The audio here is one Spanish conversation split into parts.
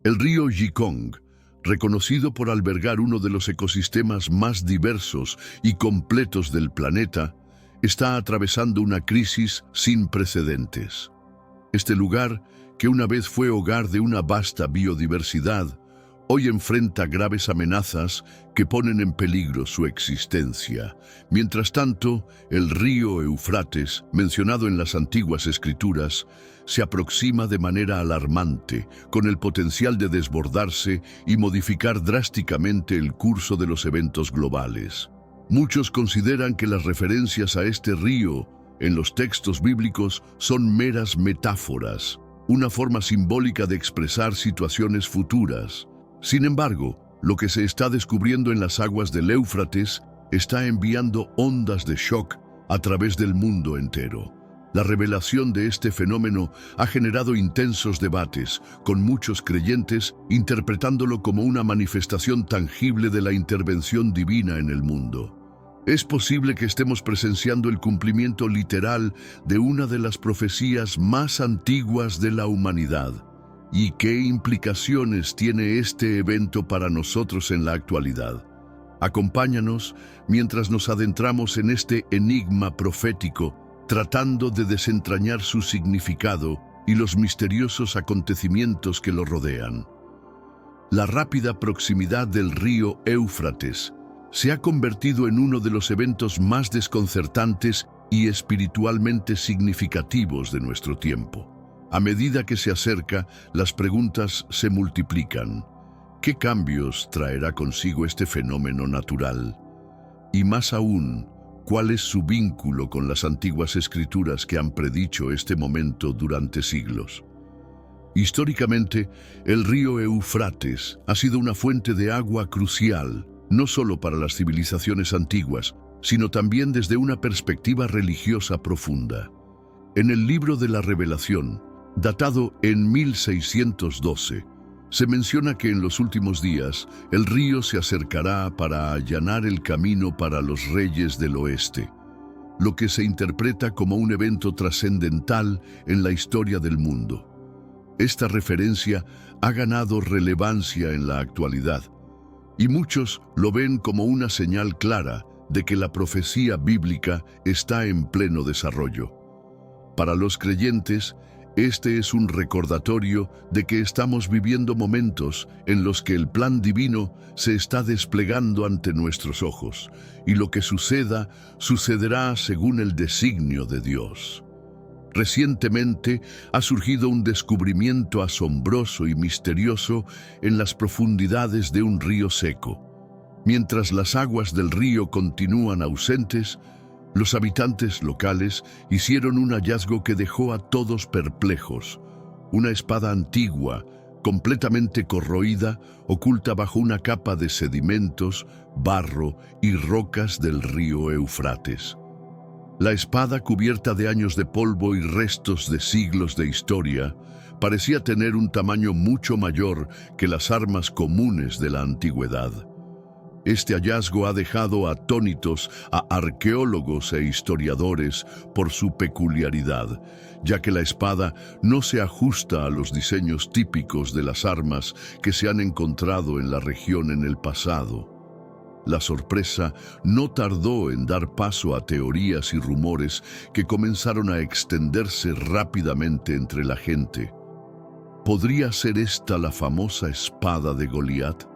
El río Mekong, reconocido por albergar uno de los ecosistemas más diversos y completos del planeta, está atravesando una crisis sin precedentes. Este lugar, que una vez fue hogar de una vasta biodiversidad, hoy enfrenta graves amenazas que ponen en peligro su existencia. Mientras tanto, el río Éufrates, mencionado en las antiguas escrituras, se aproxima de manera alarmante, con el potencial de desbordarse y modificar drásticamente el curso de los eventos globales. Muchos consideran que las referencias a este río en los textos bíblicos son meras metáforas, una forma simbólica de expresar situaciones futuras. Sin embargo, lo que se está descubriendo en las aguas del Éufrates está enviando ondas de shock a través del mundo entero. La revelación de este fenómeno ha generado intensos debates, con muchos creyentes interpretándolo como una manifestación tangible de la intervención divina en el mundo. Es posible que estemos presenciando el cumplimiento literal de una de las profecías más antiguas de la humanidad. ¿Y qué implicaciones tiene este evento para nosotros en la actualidad? Acompáñanos mientras nos adentramos en este enigma profético, tratando de desentrañar su significado y los misteriosos acontecimientos que lo rodean. La rápida proximidad del río Éufrates se ha convertido en uno de los eventos más desconcertantes y espiritualmente significativos de nuestro tiempo. A medida que se acerca, las preguntas se multiplican. ¿Qué cambios traerá consigo este fenómeno natural? Y más aún, ¿cuál es su vínculo con las antiguas escrituras que han predicho este momento durante siglos? Históricamente, el río Éufrates ha sido una fuente de agua crucial, no solo para las civilizaciones antiguas, sino también desde una perspectiva religiosa profunda. En el libro de la Revelación, datado en 1612, se menciona que en los últimos días el río se acercará para allanar el camino para los reyes del oeste, lo que se interpreta como un evento trascendental en la historia del mundo. Esta referencia ha ganado relevancia en la actualidad, y muchos lo ven como una señal clara de que la profecía bíblica está en pleno desarrollo. Para los creyentes, este es un recordatorio de que estamos viviendo momentos en los que el plan divino se está desplegando ante nuestros ojos, y lo que suceda, sucederá según el designio de Dios. Recientemente ha surgido un descubrimiento asombroso y misterioso en las profundidades de un río seco. Mientras las aguas del río continúan ausentes, los habitantes locales hicieron un hallazgo que dejó a todos perplejos. Una espada antigua, completamente corroída, oculta bajo una capa de sedimentos, barro y rocas del río Éufrates. La espada, cubierta de años de polvo y restos de siglos de historia, parecía tener un tamaño mucho mayor que las armas comunes de la antigüedad. Este hallazgo ha dejado atónitos a arqueólogos e historiadores por su peculiaridad, ya que la espada no se ajusta a los diseños típicos de las armas que se han encontrado en la región en el pasado. La sorpresa no tardó en dar paso a teorías y rumores que comenzaron a extenderse rápidamente entre la gente. ¿Podría ser esta la famosa espada de Goliat?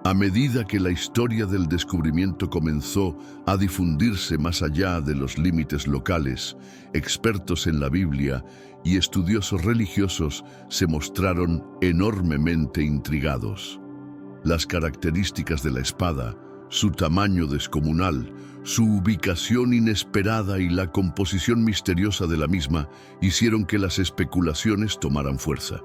A medida que la historia del descubrimiento comenzó a difundirse más allá de los límites locales, expertos en la Biblia y estudiosos religiosos se mostraron enormemente intrigados. Las características de la espada, su tamaño descomunal, su ubicación inesperada y la composición misteriosa de la misma hicieron que las especulaciones tomaran fuerza.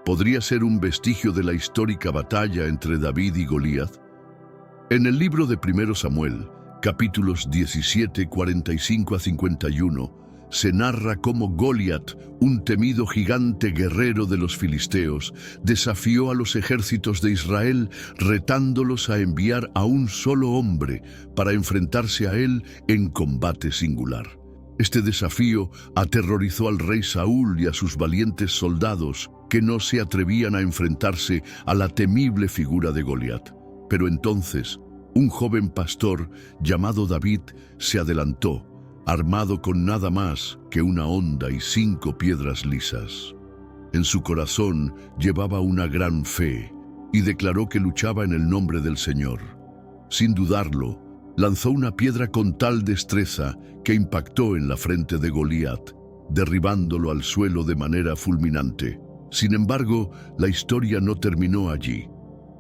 ¿Podría ser un vestigio de la histórica batalla entre David y Goliat? En el libro de 1 Samuel, capítulos 17, 45 a 51, se narra cómo Goliat, un temido gigante guerrero de los filisteos, desafió a los ejércitos de Israel, retándolos a enviar a un solo hombre para enfrentarse a él en combate singular. Este desafío aterrorizó al rey Saúl y a sus valientes soldados, que no se atrevían a enfrentarse a la temible figura de Goliat. Pero entonces, un joven pastor llamado David se adelantó, armado con nada más que una honda y 5 piedras lisas. En su corazón llevaba una gran fe y declaró que luchaba en el nombre del Señor. Sin dudarlo, lanzó una piedra con tal destreza que impactó en la frente de Goliat, derribándolo al suelo de manera fulminante. Sin embargo, la historia no terminó allí.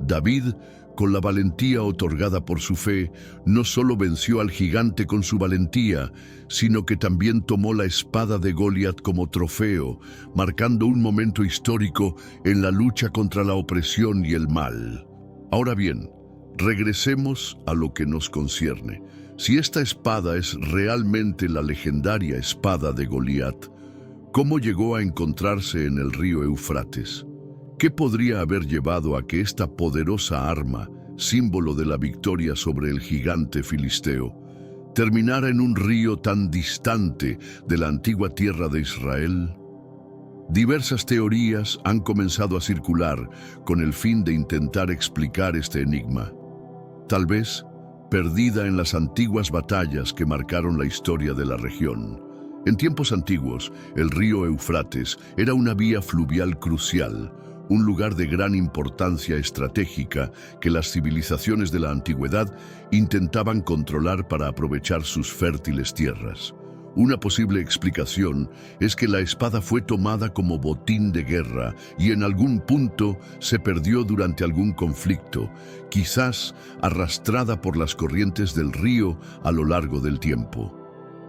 David, con la valentía otorgada por su fe, no solo venció al gigante con su valentía, sino que también tomó la espada de Goliat como trofeo, marcando un momento histórico en la lucha contra la opresión y el mal. Ahora bien, regresemos a lo que nos concierne. Si esta espada es realmente la legendaria espada de Goliat, ¿cómo llegó a encontrarse en el río Éufrates? ¿Qué podría haber llevado a que esta poderosa arma, símbolo de la victoria sobre el gigante filisteo, terminara en un río tan distante de la antigua tierra de Israel? Diversas teorías han comenzado a circular con el fin de intentar explicar este enigma. Tal vez perdida en las antiguas batallas que marcaron la historia de la región. En tiempos antiguos, el río Éufrates era una vía fluvial crucial, un lugar de gran importancia estratégica que las civilizaciones de la antigüedad intentaban controlar para aprovechar sus fértiles tierras. Una posible explicación es que la espada fue tomada como botín de guerra y en algún punto se perdió durante algún conflicto, quizás arrastrada por las corrientes del río a lo largo del tiempo.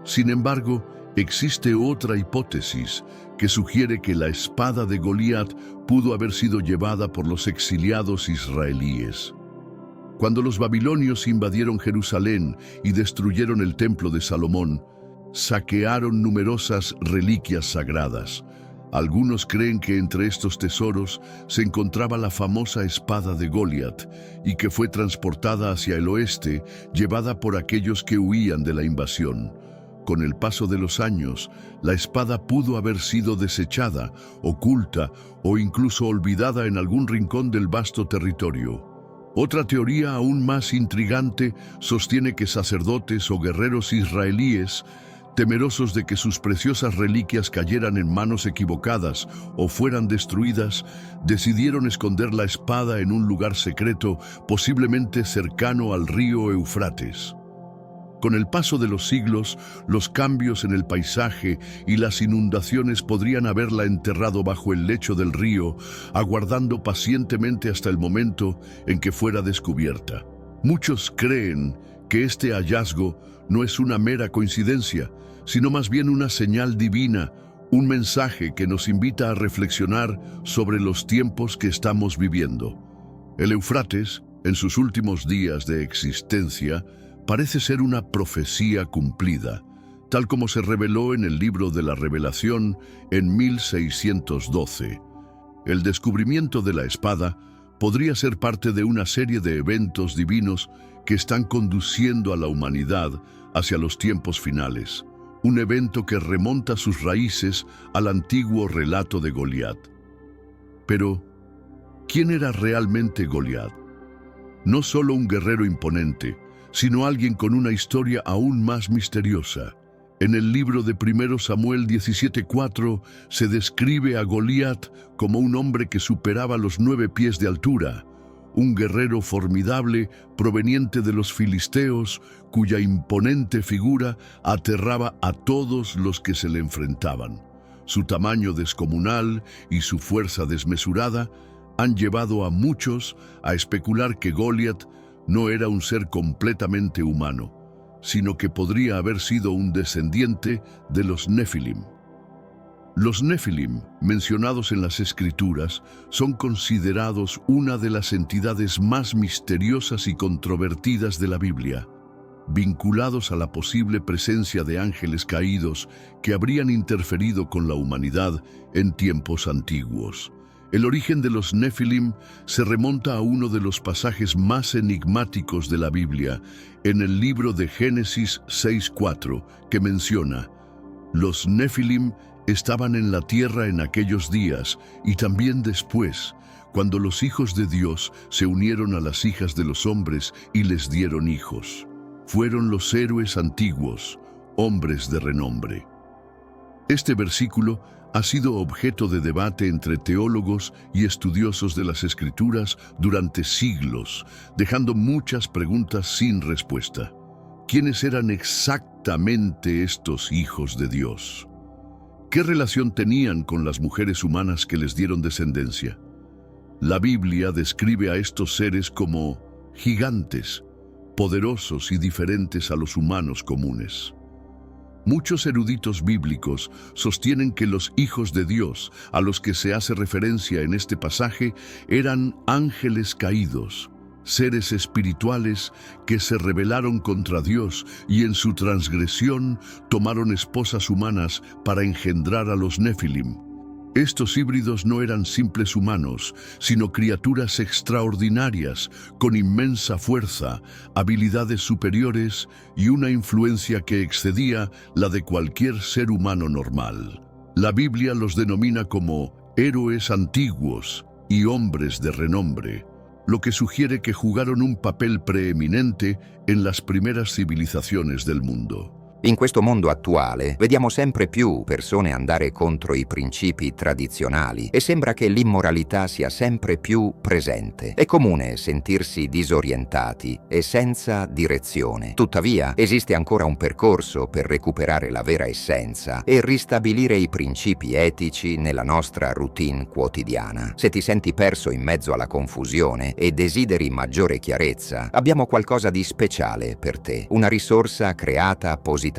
Sin embargo, existe otra hipótesis que sugiere que la espada de Goliat pudo haber sido llevada por los exiliados israelíes. Cuando los babilonios invadieron Jerusalén y destruyeron el templo de Salomón, saquearon numerosas reliquias sagradas. Algunos creen que entre estos tesoros se encontraba la famosa espada de Goliat y que fue transportada hacia el oeste, llevada por aquellos que huían de la invasión. Con el paso de los años, la espada pudo haber sido desechada, oculta o incluso olvidada en algún rincón del vasto territorio. Otra teoría aún más intrigante sostiene que sacerdotes o guerreros israelíes, temerosos de que sus preciosas reliquias cayeran en manos equivocadas o fueran destruidas, decidieron esconder la espada en un lugar secreto, posiblemente cercano al río Éufrates. Con el paso de los siglos, los cambios en el paisaje y las inundaciones podrían haberla enterrado bajo el lecho del río, aguardando pacientemente hasta el momento en que fuera descubierta. Muchos creen que este hallazgo no es una mera coincidencia, sino más bien una señal divina, un mensaje que nos invita a reflexionar sobre los tiempos que estamos viviendo. El Éufrates, en sus últimos días de existencia, parece ser una profecía cumplida, tal como se reveló en el libro de la Revelación en 1612. El descubrimiento de la espada podría ser parte de una serie de eventos divinos que están conduciendo a la humanidad hacia los tiempos finales, un evento que remonta sus raíces al antiguo relato de Goliat. Pero, ¿quién era realmente Goliat? No solo un guerrero imponente, sino alguien con una historia aún más misteriosa. En el libro de 1 Samuel 17:4 se describe a Goliat como un hombre que superaba los 9 pies de altura, un guerrero formidable proveniente de los filisteos, cuya imponente figura aterraba a todos los que se le enfrentaban. Su tamaño descomunal y su fuerza desmesurada han llevado a muchos a especular que Goliat no era un ser completamente humano, sino que podría haber sido un descendiente de los Nefilim. Los Nefilim, mencionados en las Escrituras, son considerados una de las entidades más misteriosas y controvertidas de la Biblia, vinculados a la posible presencia de ángeles caídos que habrían interferido con la humanidad en tiempos antiguos. El origen de los Nefilim se remonta a uno de los pasajes más enigmáticos de la Biblia, en el libro de Génesis 6:4, que menciona: los Nefilim estaban en la tierra en aquellos días y también después, cuando los hijos de Dios se unieron a las hijas de los hombres y les dieron hijos. Fueron los héroes antiguos, hombres de renombre. Este versículo ha sido objeto de debate entre teólogos y estudiosos de las Escrituras durante siglos, dejando muchas preguntas sin respuesta. ¿Quiénes eran exactamente estos hijos de Dios? ¿Qué relación tenían con las mujeres humanas que les dieron descendencia? La Biblia describe a estos seres como gigantes, poderosos y diferentes a los humanos comunes. Muchos eruditos bíblicos sostienen que los hijos de Dios, a los que se hace referencia en este pasaje, eran ángeles caídos, seres espirituales que se rebelaron contra Dios y en su transgresión tomaron esposas humanas para engendrar a los Nefilim. Estos híbridos no eran simples humanos, sino criaturas extraordinarias, con inmensa fuerza, habilidades superiores y una influencia que excedía la de cualquier ser humano normal. La Biblia los denomina como héroes antiguos y hombres de renombre, lo que sugiere que jugaron un papel preeminente en las primeras civilizaciones del mundo. In questo mondo attuale vediamo sempre più persone andare contro i principi tradizionali e sembra che l'immoralità sia sempre più presente. È comune sentirsi disorientati e senza direzione. Tuttavia, esiste ancora un percorso per recuperare la vera essenza e ristabilire i principi etici nella nostra routine quotidiana. Se ti senti perso in mezzo alla confusione e desideri maggiore chiarezza, abbiamo qualcosa di speciale per te, una risorsa creata appositamente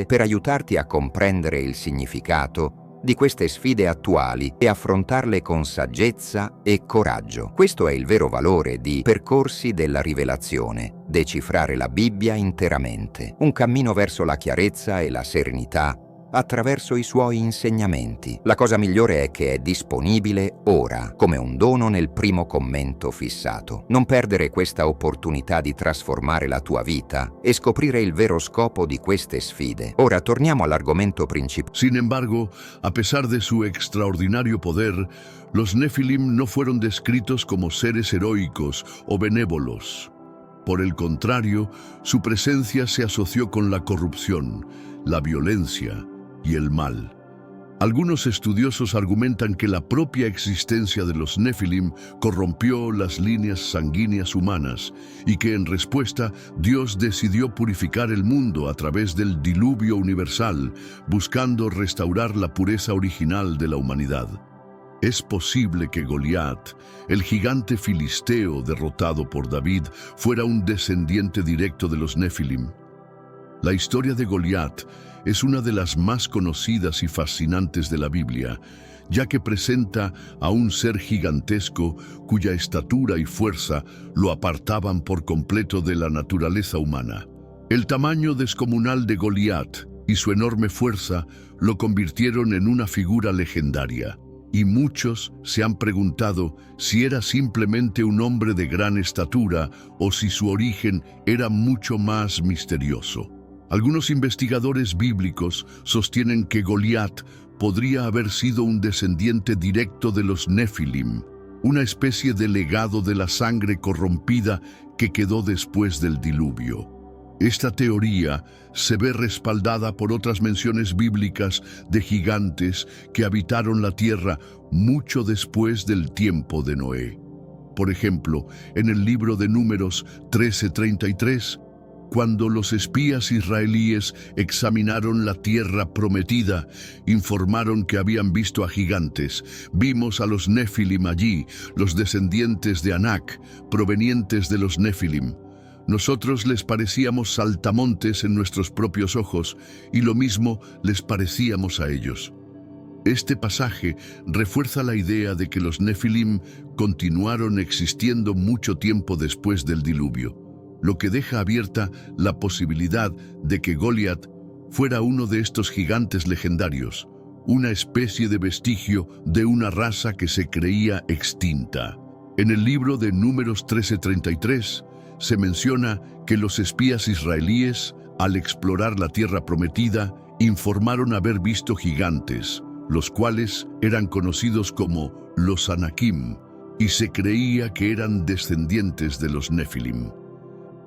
per aiutarti a comprendere il significato di queste sfide attuali e affrontarle con saggezza e coraggio. Questo è il vero valore di Percorsi della Rivelazione, decifrare la Bibbia interamente, un cammino verso la chiarezza e la serenità attraverso i suoi insegnamenti. La cosa migliore è che è disponibile ora, come un dono nel primo commento fissato. Non perdere questa opportunità di trasformare la tua vita e scoprire il vero scopo di queste sfide. Ora torniamo all'argomento principale. Sin embargo, a pesar de su extraordinario poder, los Nefilim no fueron descritos como seres heroicos o benévolos. Por el contrario, su presencia se asoció con la corrupción, la violencia y el mal. Algunos estudiosos argumentan que la propia existencia de los Nefilim corrompió las líneas sanguíneas humanas y que en respuesta Dios decidió purificar el mundo a través del diluvio universal, buscando restaurar la pureza original de la humanidad. Es posible que Goliat, el gigante filisteo derrotado por David, fuera un descendiente directo de los Nefilim. La historia de Goliat es una de las más conocidas y fascinantes de la Biblia, ya que presenta a un ser gigantesco cuya estatura y fuerza lo apartaban por completo de la naturaleza humana. El tamaño descomunal de Goliat y su enorme fuerza lo convirtieron en una figura legendaria, y muchos se han preguntado si era simplemente un hombre de gran estatura o si su origen era mucho más misterioso. Algunos investigadores bíblicos sostienen que Goliat podría haber sido un descendiente directo de los Nefilim, una especie de legado de la sangre corrompida que quedó después del diluvio. Esta teoría se ve respaldada por otras menciones bíblicas de gigantes que habitaron la tierra mucho después del tiempo de Noé. Por ejemplo, en el libro de Números 13:33, cuando los espías israelíes examinaron la tierra prometida, informaron que habían visto a gigantes. Vimos a los Nefilim allí, los descendientes de Anak, provenientes de los Nefilim. Nosotros les parecíamos saltamontes en nuestros propios ojos, y lo mismo les parecíamos a ellos. Este pasaje refuerza la idea de que los Nefilim continuaron existiendo mucho tiempo después del diluvio, lo que deja abierta la posibilidad de que Goliat fuera uno de estos gigantes legendarios, una especie de vestigio de una raza que se creía extinta. En el libro de Números 13:33 se menciona que los espías israelíes, al explorar la tierra prometida, informaron haber visto gigantes, los cuales eran conocidos como los Anakim, y se creía que eran descendientes de los Nefilim.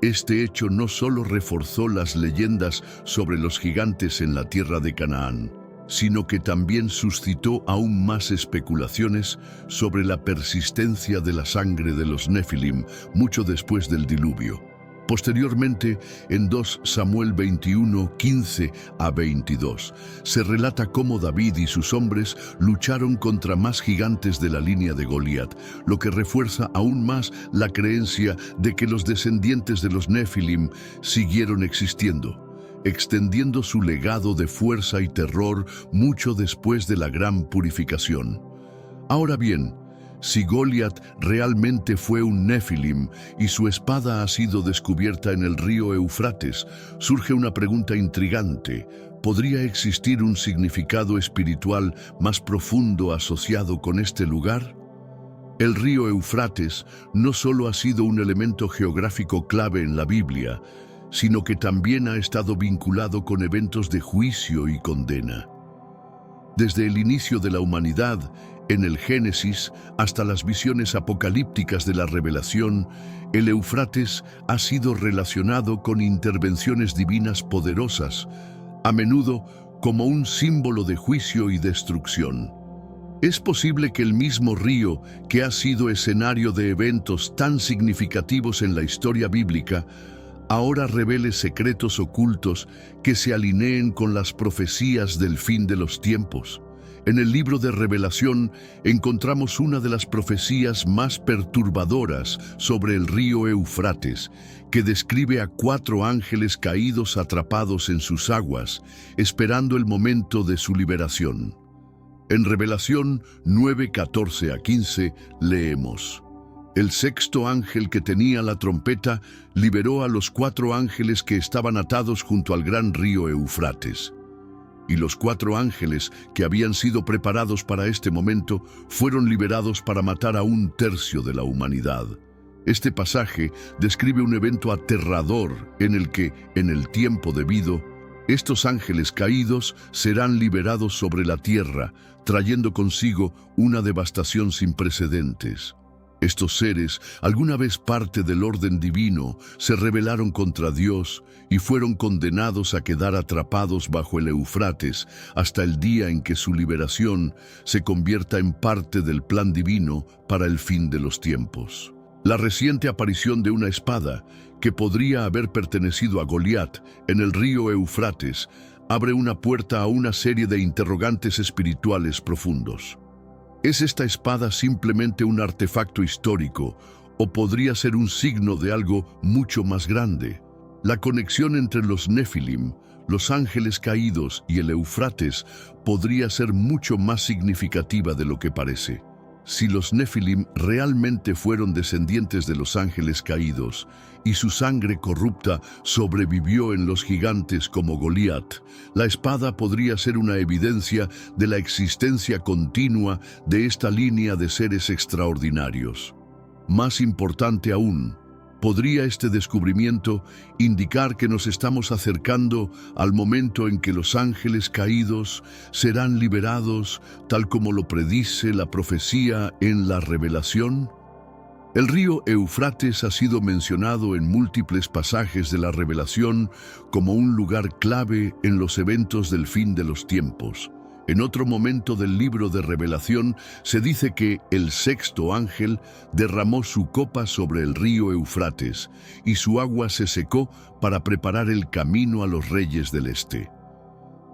Este hecho no solo reforzó las leyendas sobre los gigantes en la tierra de Canaán, sino que también suscitó aún más especulaciones sobre la persistencia de la sangre de los Nefilim mucho después del diluvio. Posteriormente, en 2 Samuel 21, 15 a 22, se relata cómo David y sus hombres lucharon contra más gigantes de la línea de Goliat, lo que refuerza aún más la creencia de que los descendientes de los Nefilim siguieron existiendo, extendiendo su legado de fuerza y terror mucho después de la gran purificación. Ahora bien, si Goliat realmente fue un Nefilim y su espada ha sido descubierta en el río Eufrates, surge una pregunta intrigante. ¿Podría existir un significado espiritual más profundo asociado con este lugar? El río Eufrates no solo ha sido un elemento geográfico clave en la Biblia, sino que también ha estado vinculado con eventos de juicio y condena. Desde el inicio de la humanidad, en el Génesis, hasta las visiones apocalípticas de la Revelación, el Eufrates ha sido relacionado con intervenciones divinas poderosas, a menudo como un símbolo de juicio y destrucción. Es posible que el mismo río, que ha sido escenario de eventos tan significativos en la historia bíblica, ahora revele secretos ocultos que se alineen con las profecías del fin de los tiempos. En el libro de Revelación encontramos una de las profecías más perturbadoras sobre el río Eufrates, que describe a 4 ángeles caídos atrapados en sus aguas, esperando el momento de su liberación. En Revelación 9, 14 a 15 leemos: El sexto ángel que tenía la trompeta liberó a los 4 ángeles que estaban atados junto al gran río Eufrates. Y los 4 ángeles que habían sido preparados para este momento fueron liberados para matar a 1/3 de la humanidad. Este pasaje describe un evento aterrador en el que, en el tiempo debido, estos ángeles caídos serán liberados sobre la tierra, trayendo consigo una devastación sin precedentes. Estos seres, alguna vez parte del orden divino, se rebelaron contra Dios y fueron condenados a quedar atrapados bajo el Eufrates hasta el día en que su liberación se convierta en parte del plan divino para el fin de los tiempos. La reciente aparición de una espada, que podría haber pertenecido a Goliat en el río Eufrates, abre una puerta a una serie de interrogantes espirituales profundos. ¿Es esta espada simplemente un artefacto histórico o podría ser un signo de algo mucho más grande? La conexión entre los Nefilim, los ángeles caídos y el Eufrates podría ser mucho más significativa de lo que parece. Si los Nefilim realmente fueron descendientes de los ángeles caídos y su sangre corrupta sobrevivió en los gigantes como Goliat, la espada podría ser una evidencia de la existencia continua de esta línea de seres extraordinarios. Más importante aún, ¿podría este descubrimiento indicar que nos estamos acercando al momento en que los ángeles caídos serán liberados, tal como lo predice la profecía en la Revelación? El río Eufrates ha sido mencionado en múltiples pasajes de la Revelación como un lugar clave en los eventos del fin de los tiempos. En otro momento del libro de Revelación se dice que el sexto ángel derramó su copa sobre el río Eufrates y su agua se secó para preparar el camino a los reyes del este.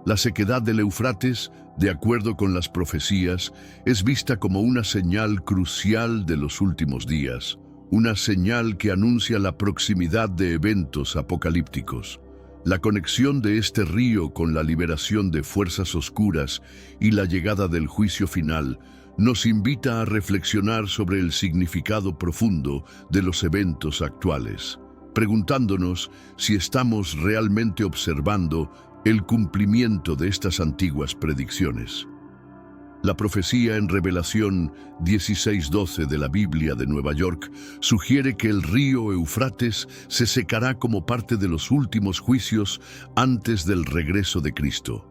La sequedad del Eufrates, de acuerdo con las profecías, es vista como una señal crucial de los últimos días, una señal que anuncia la proximidad de eventos apocalípticos. La conexión de este río con la liberación de fuerzas oscuras y la llegada del juicio final nos invita a reflexionar sobre el significado profundo de los eventos actuales, preguntándonos si estamos realmente observando el cumplimiento de estas antiguas predicciones. La profecía en Revelación 16:12 de la Biblia de Nueva York sugiere que el río Eufrates se secará como parte de los últimos juicios antes del regreso de Cristo.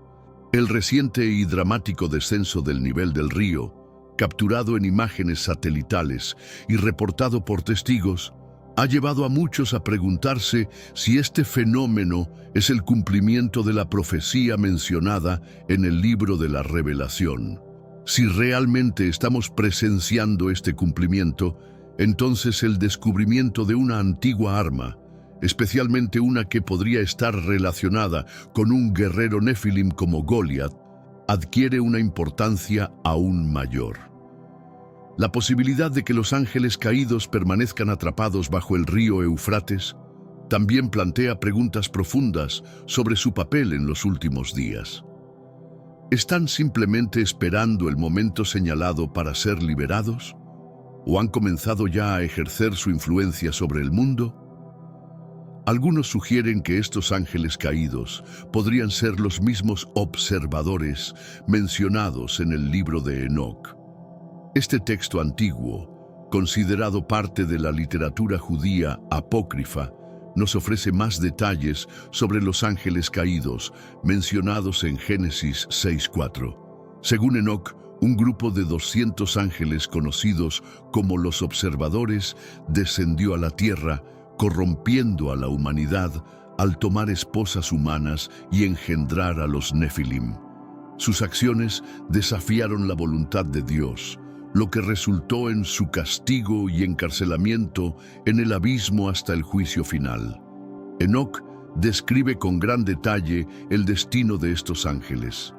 El reciente y dramático descenso del nivel del río, capturado en imágenes satelitales y reportado por testigos, ha llevado a muchos a preguntarse si este fenómeno es el cumplimiento de la profecía mencionada en el libro de la Revelación. Si realmente estamos presenciando este cumplimiento, entonces el descubrimiento de una antigua arma, especialmente una que podría estar relacionada con un guerrero Nefilim como Goliat, adquiere una importancia aún mayor. La posibilidad de que los ángeles caídos permanezcan atrapados bajo el río Éufrates también plantea preguntas profundas sobre su papel en los últimos días. ¿Están simplemente esperando el momento señalado para ser liberados? ¿O han comenzado ya a ejercer su influencia sobre el mundo? Algunos sugieren que estos ángeles caídos podrían ser los mismos observadores mencionados en el libro de Enoc. Este texto antiguo, considerado parte de la literatura judía apócrifa, nos ofrece más detalles sobre los ángeles caídos mencionados en Génesis 6:4. Según Enoc, un grupo de 200 ángeles conocidos como los observadores descendió a la tierra, corrompiendo a la humanidad al tomar esposas humanas y engendrar a los Nefilim. Sus acciones desafiaron la voluntad de Dios, lo que resultó en su castigo y encarcelamiento en el abismo hasta el juicio final. Enoc describe con gran detalle el destino de estos ángeles.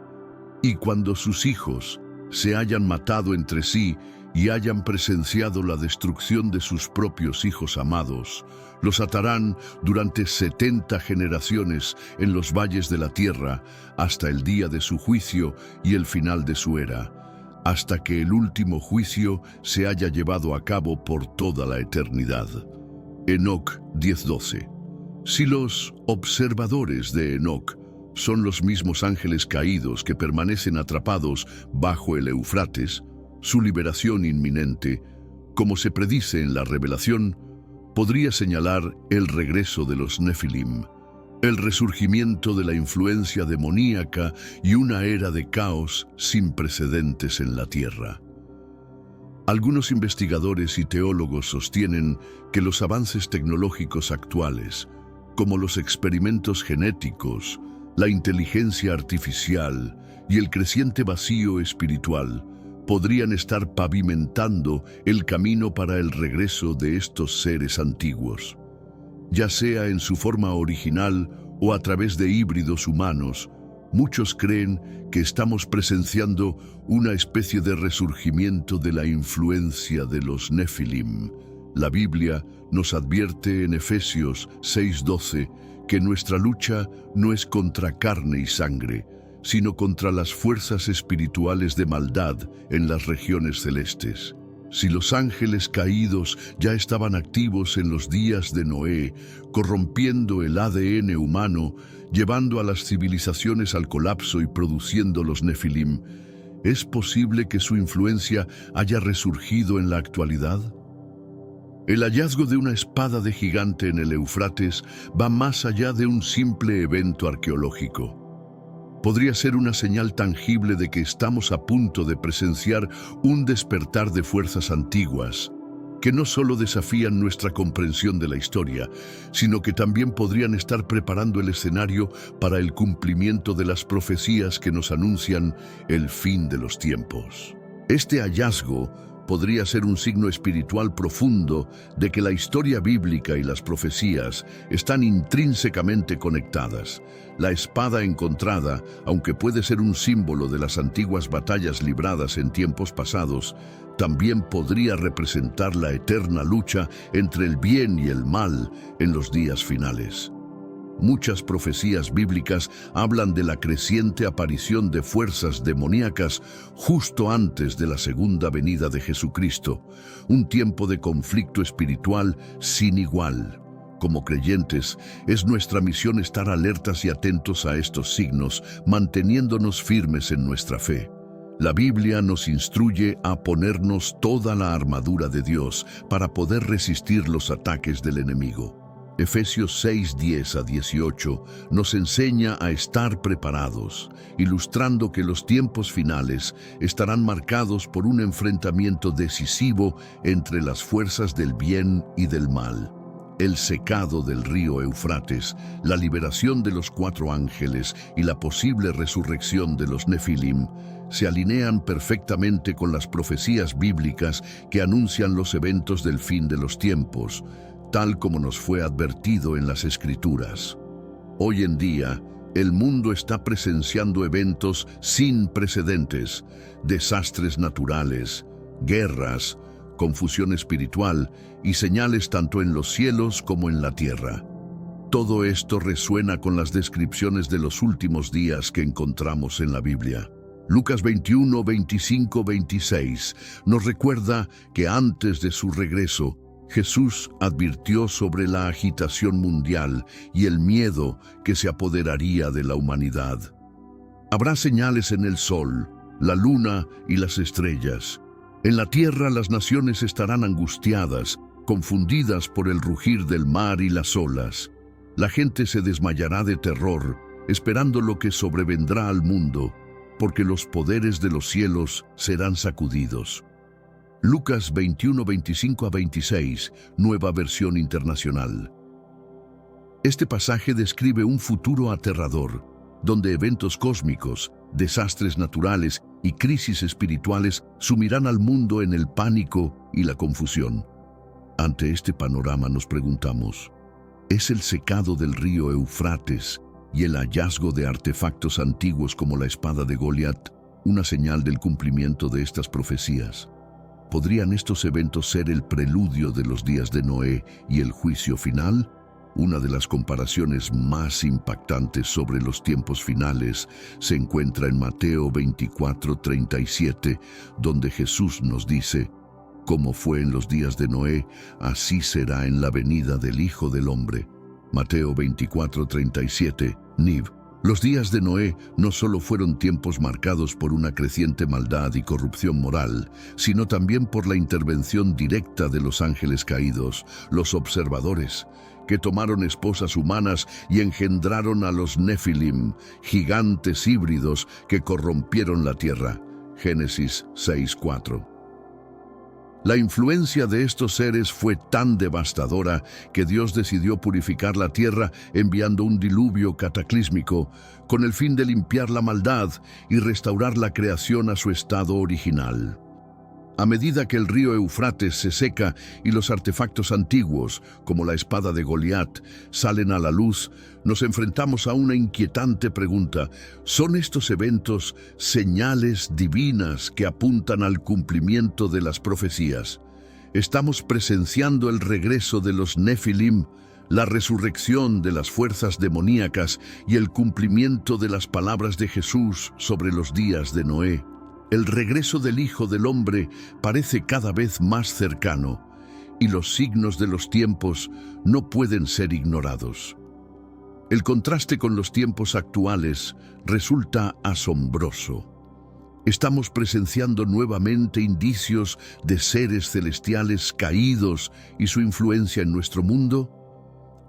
Y cuando sus hijos se hayan matado entre sí y hayan presenciado la destrucción de sus propios hijos amados, los atarán durante 70 generaciones en los valles de la tierra hasta el día de su juicio y el final de su era, hasta que el último juicio se haya llevado a cabo por toda la eternidad. Enoc 10:12. Si los observadores de Enoc son los mismos ángeles caídos que permanecen atrapados bajo el Éufrates, su liberación inminente, como se predice en la Revelación, podría señalar el regreso de los Nefilim, el resurgimiento de la influencia demoníaca y una era de caos sin precedentes en la tierra. Algunos investigadores y teólogos sostienen que los avances tecnológicos actuales, como los experimentos genéticos, la inteligencia artificial y el creciente vacío espiritual, podrían estar pavimentando el camino para el regreso de estos seres antiguos. Ya sea en su forma original o a través de híbridos humanos, muchos creen que estamos presenciando una especie de resurgimiento de la influencia de los Nefilim. La Biblia nos advierte en Efesios 6:12 que nuestra lucha no es contra carne y sangre, sino contra las fuerzas espirituales de maldad en las regiones celestes. Si los ángeles caídos ya estaban activos en los días de Noé, corrompiendo el ADN humano, llevando a las civilizaciones al colapso y produciendo los Nefilim, ¿es posible que su influencia haya resurgido en la actualidad? El hallazgo de una espada de gigante en el Éufrates va más allá de un simple evento arqueológico. Podría ser una señal tangible de que estamos a punto de presenciar un despertar de fuerzas antiguas, que no solo desafían nuestra comprensión de la historia, sino que también podrían estar preparando el escenario para el cumplimiento de las profecías que nos anuncian el fin de los tiempos. Este hallazgo podría ser un signo espiritual profundo de que la historia bíblica y las profecías están intrínsecamente conectadas. La espada encontrada, aunque puede ser un símbolo de las antiguas batallas libradas en tiempos pasados, también podría representar la eterna lucha entre el bien y el mal en los días finales. Muchas profecías bíblicas hablan de la creciente aparición de fuerzas demoníacas justo antes de la segunda venida de Jesucristo, un tiempo de conflicto espiritual sin igual. Como creyentes, es nuestra misión estar alertas y atentos a estos signos, manteniéndonos firmes en nuestra fe. La Biblia nos instruye a ponernos toda la armadura de Dios para poder resistir los ataques del enemigo. Efesios 6, 10 a 18 nos enseña a estar preparados, ilustrando que los tiempos finales estarán marcados por un enfrentamiento decisivo entre las fuerzas del bien y del mal. El secado del río Eufrates, la liberación de los 4 ángeles y la posible resurrección de los Nefilim se alinean perfectamente con las profecías bíblicas que anuncian los eventos del fin de los tiempos, tal como nos fue advertido en las Escrituras. Hoy en día, el mundo está presenciando eventos sin precedentes, desastres naturales, guerras, confusión espiritual y señales tanto en los cielos como en la tierra. Todo esto resuena con las descripciones de los últimos días que encontramos en la Biblia. Lucas 21, 25, 26 nos recuerda que antes de su regreso, Jesús advirtió sobre la agitación mundial y el miedo que se apoderaría de la humanidad. Habrá señales en el sol, la luna y las estrellas. En la tierra las naciones estarán angustiadas, confundidas por el rugir del mar y las olas. La gente se desmayará de terror, esperando lo que sobrevendrá al mundo, porque los poderes de los cielos serán sacudidos. Lucas 21, 25 a 26, Nueva Versión Internacional. Este pasaje describe un futuro aterrador, donde eventos cósmicos, desastres naturales y crisis espirituales sumirán al mundo en el pánico y la confusión. Ante este panorama nos preguntamos, ¿es el secado del río Eufrates y el hallazgo de artefactos antiguos como la espada de Goliat una señal del cumplimiento de estas profecías? ¿Podrían estos eventos ser el preludio de los días de Noé y el juicio final? Una de las comparaciones más impactantes sobre los tiempos finales se encuentra en Mateo 24, 37, donde Jesús nos dice, «Como fue en los días de Noé, así será en la venida del Hijo del Hombre». Mateo 24, 37, NIV. Los días de Noé no solo fueron tiempos marcados por una creciente maldad y corrupción moral, sino también por la intervención directa de los ángeles caídos, los observadores, que tomaron esposas humanas y engendraron a los Nefilim, gigantes híbridos que corrompieron la tierra. Génesis 6:4. La influencia de estos seres fue tan devastadora que Dios decidió purificar la tierra enviando un diluvio cataclísmico con el fin de limpiar la maldad y restaurar la creación a su estado original. A medida que el río Eufrates se seca y los artefactos antiguos, como la espada de Goliat, salen a la luz, nos enfrentamos a una inquietante pregunta. ¿Son estos eventos señales divinas que apuntan al cumplimiento de las profecías? ¿Estamos presenciando el regreso de los Nefilim, la resurrección de las fuerzas demoníacas y el cumplimiento de las palabras de Jesús sobre los días de Noé? El regreso del Hijo del Hombre parece cada vez más cercano, y los signos de los tiempos no pueden ser ignorados. El contraste con los tiempos actuales resulta asombroso. Estamos presenciando nuevamente indicios de seres celestiales caídos y su influencia en nuestro mundo.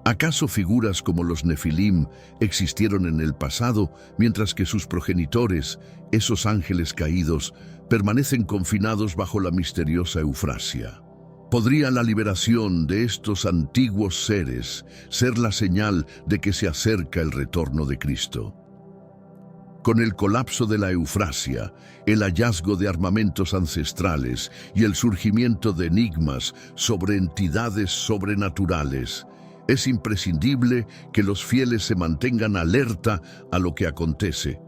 ¿Acaso figuras como los Nefilim existieron en el pasado, mientras que sus progenitores, esos ángeles caídos, permanecen confinados bajo la misteriosa Eufrasia? ¿Podría la liberación de estos antiguos seres ser la señal de que se acerca el retorno de Cristo? Con el colapso de la Eufrasia, el hallazgo de armamentos ancestrales y el surgimiento de enigmas sobre entidades sobrenaturales, es imprescindible que los fieles se mantengan alerta a lo que acontece.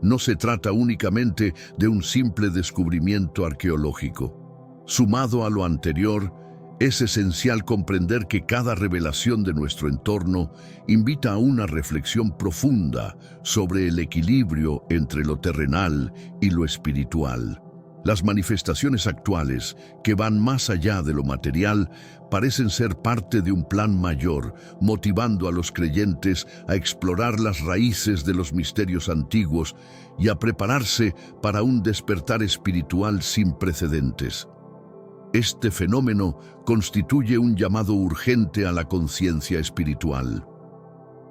No se trata únicamente de un simple descubrimiento arqueológico. Sumado a lo anterior, es esencial comprender que cada revelación de nuestro entorno invita a una reflexión profunda sobre el equilibrio entre lo terrenal y lo espiritual. Las manifestaciones actuales, que van más allá de lo material, parecen ser parte de un plan mayor, motivando a los creyentes a explorar las raíces de los misterios antiguos y a prepararse para un despertar espiritual sin precedentes. Este fenómeno constituye un llamado urgente a la conciencia espiritual.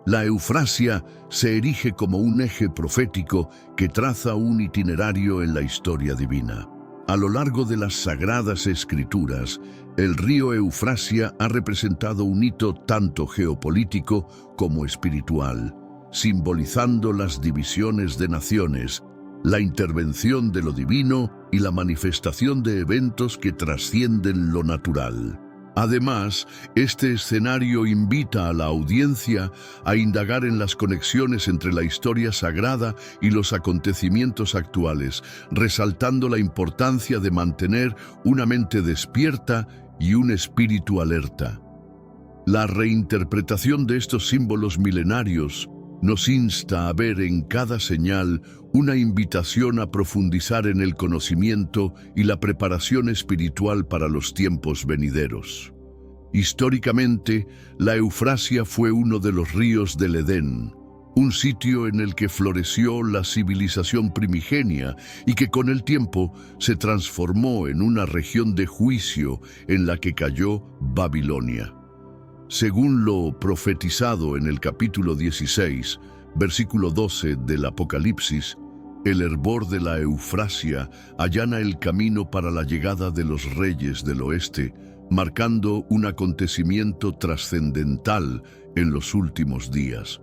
La eufrasia se erige como un eje profético que traza un itinerario en la historia divina. A lo largo de las Sagradas Escrituras, el río Eufrasia ha representado un hito tanto geopolítico como espiritual, simbolizando las divisiones de naciones, la intervención de lo divino y la manifestación de eventos que trascienden lo natural. Además, este escenario invita a la audiencia a indagar en las conexiones entre la historia sagrada y los acontecimientos actuales, resaltando la importancia de mantener una mente despierta y un espíritu alerta. La reinterpretación de estos símbolos milenarios nos insta a ver en cada señal una invitación a profundizar en el conocimiento y la preparación espiritual para los tiempos venideros. Históricamente, la Eufrasia fue uno de los ríos del Edén, un sitio en el que floreció la civilización primigenia y que con el tiempo se transformó en una región de juicio en la que cayó Babilonia. Según lo profetizado en el capítulo 16, versículo 12 del Apocalipsis, el hervor de la Eufrasia allana el camino para la llegada de los reyes del oeste, marcando un acontecimiento trascendental en los últimos días.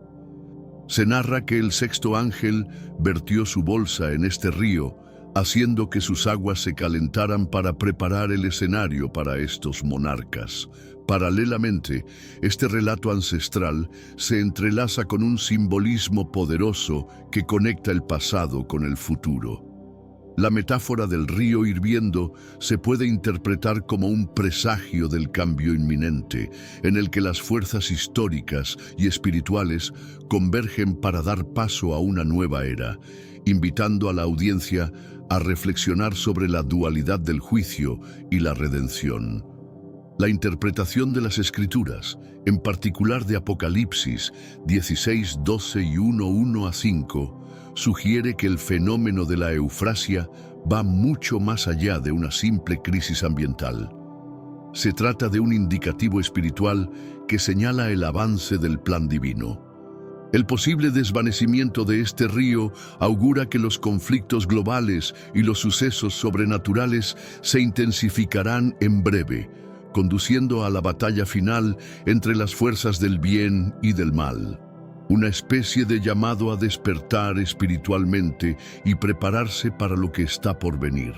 Se narra que el sexto ángel vertió su bolsa en este río, haciendo que sus aguas se calentaran para preparar el escenario para estos monarcas. Paralelamente, este relato ancestral se entrelaza con un simbolismo poderoso que conecta el pasado con el futuro. La metáfora del río hirviendo se puede interpretar como un presagio del cambio inminente, en el que las fuerzas históricas y espirituales convergen para dar paso a una nueva era, invitando a la audiencia a reflexionar sobre la dualidad del juicio y la redención. La interpretación de las Escrituras, en particular de Apocalipsis 16, 12 y 1 a 5, sugiere que el fenómeno de la eufrasia va mucho más allá de una simple crisis ambiental. Se trata de un indicativo espiritual que señala el avance del plan divino. El posible desvanecimiento de este río augura que los conflictos globales y los sucesos sobrenaturales se intensificarán en breve, conduciendo a la batalla final entre las fuerzas del bien y del mal. Una especie de llamado a despertar espiritualmente y prepararse para lo que está por venir.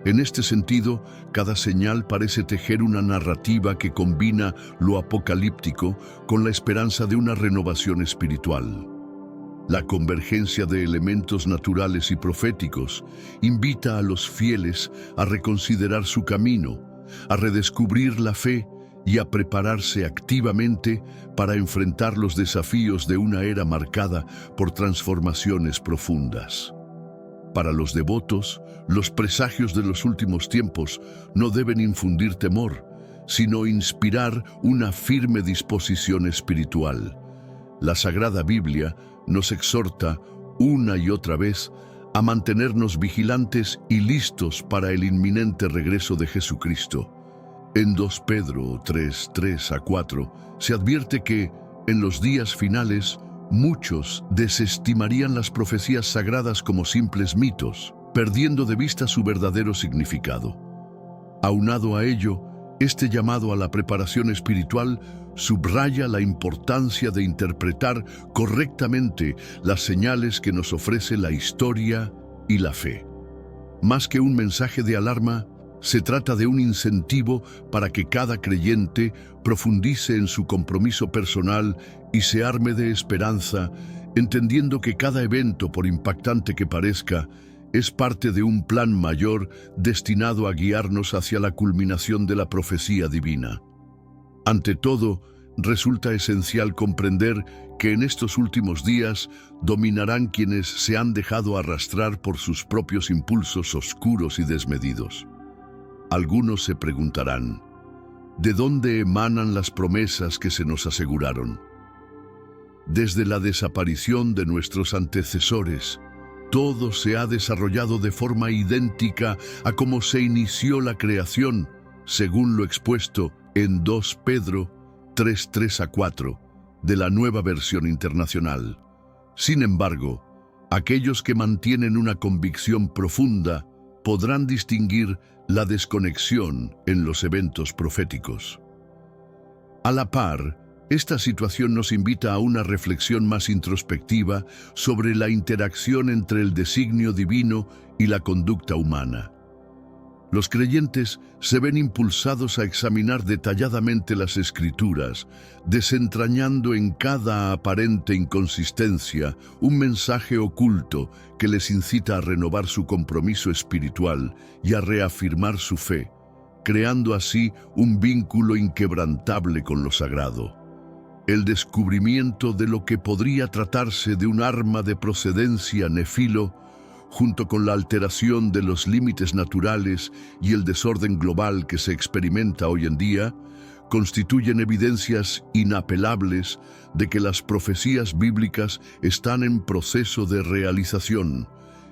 En este sentido, cada señal parece tejer una narrativa que combina lo apocalíptico con la esperanza de una renovación espiritual. La convergencia de elementos naturales y proféticos invita a los fieles a reconsiderar su camino, a redescubrir la fe y a prepararse activamente para enfrentar los desafíos de una era marcada por transformaciones profundas. Para los devotos, los presagios de los últimos tiempos no deben infundir temor, sino inspirar una firme disposición espiritual. La Sagrada Biblia nos exhorta una y otra vez a mantenernos vigilantes y listos para el inminente regreso de Jesucristo. En 2 Pedro 3, 3 a 4 se advierte que, en los días finales, muchos desestimarían las profecías sagradas como simples mitos, perdiendo de vista su verdadero significado. Aunado a ello, este llamado a la preparación espiritual subraya la importancia de interpretar correctamente las señales que nos ofrece la historia y la fe. Más que un mensaje de alarma, se trata de un incentivo para que cada creyente profundice en su compromiso personal y se arme de esperanza, entendiendo que cada evento, por impactante que parezca, es parte de un plan mayor destinado a guiarnos hacia la culminación de la profecía divina. Ante todo, resulta esencial comprender que en estos últimos días dominarán quienes se han dejado arrastrar por sus propios impulsos oscuros y desmedidos. Algunos se preguntarán, ¿de dónde emanan las promesas que se nos aseguraron? Desde la desaparición de nuestros antecesores, todo se ha desarrollado de forma idéntica a cómo se inició la creación, según lo expuesto en 2 Pedro 3:3-4 de la Nueva Versión Internacional. Sin embargo, aquellos que mantienen una convicción profunda podrán distinguir la desconexión en los eventos proféticos. A la par, esta situación nos invita a una reflexión más introspectiva sobre la interacción entre el designio divino y la conducta humana. Los creyentes se ven impulsados a examinar detalladamente las Escrituras, desentrañando en cada aparente inconsistencia un mensaje oculto que les incita a renovar su compromiso espiritual y a reafirmar su fe, creando así un vínculo inquebrantable con lo sagrado. El descubrimiento de lo que podría tratarse de un arma de procedencia nefilo, junto con la alteración de los límites naturales y el desorden global que se experimenta hoy en día, constituyen evidencias inapelables de que las profecías bíblicas están en proceso de realización.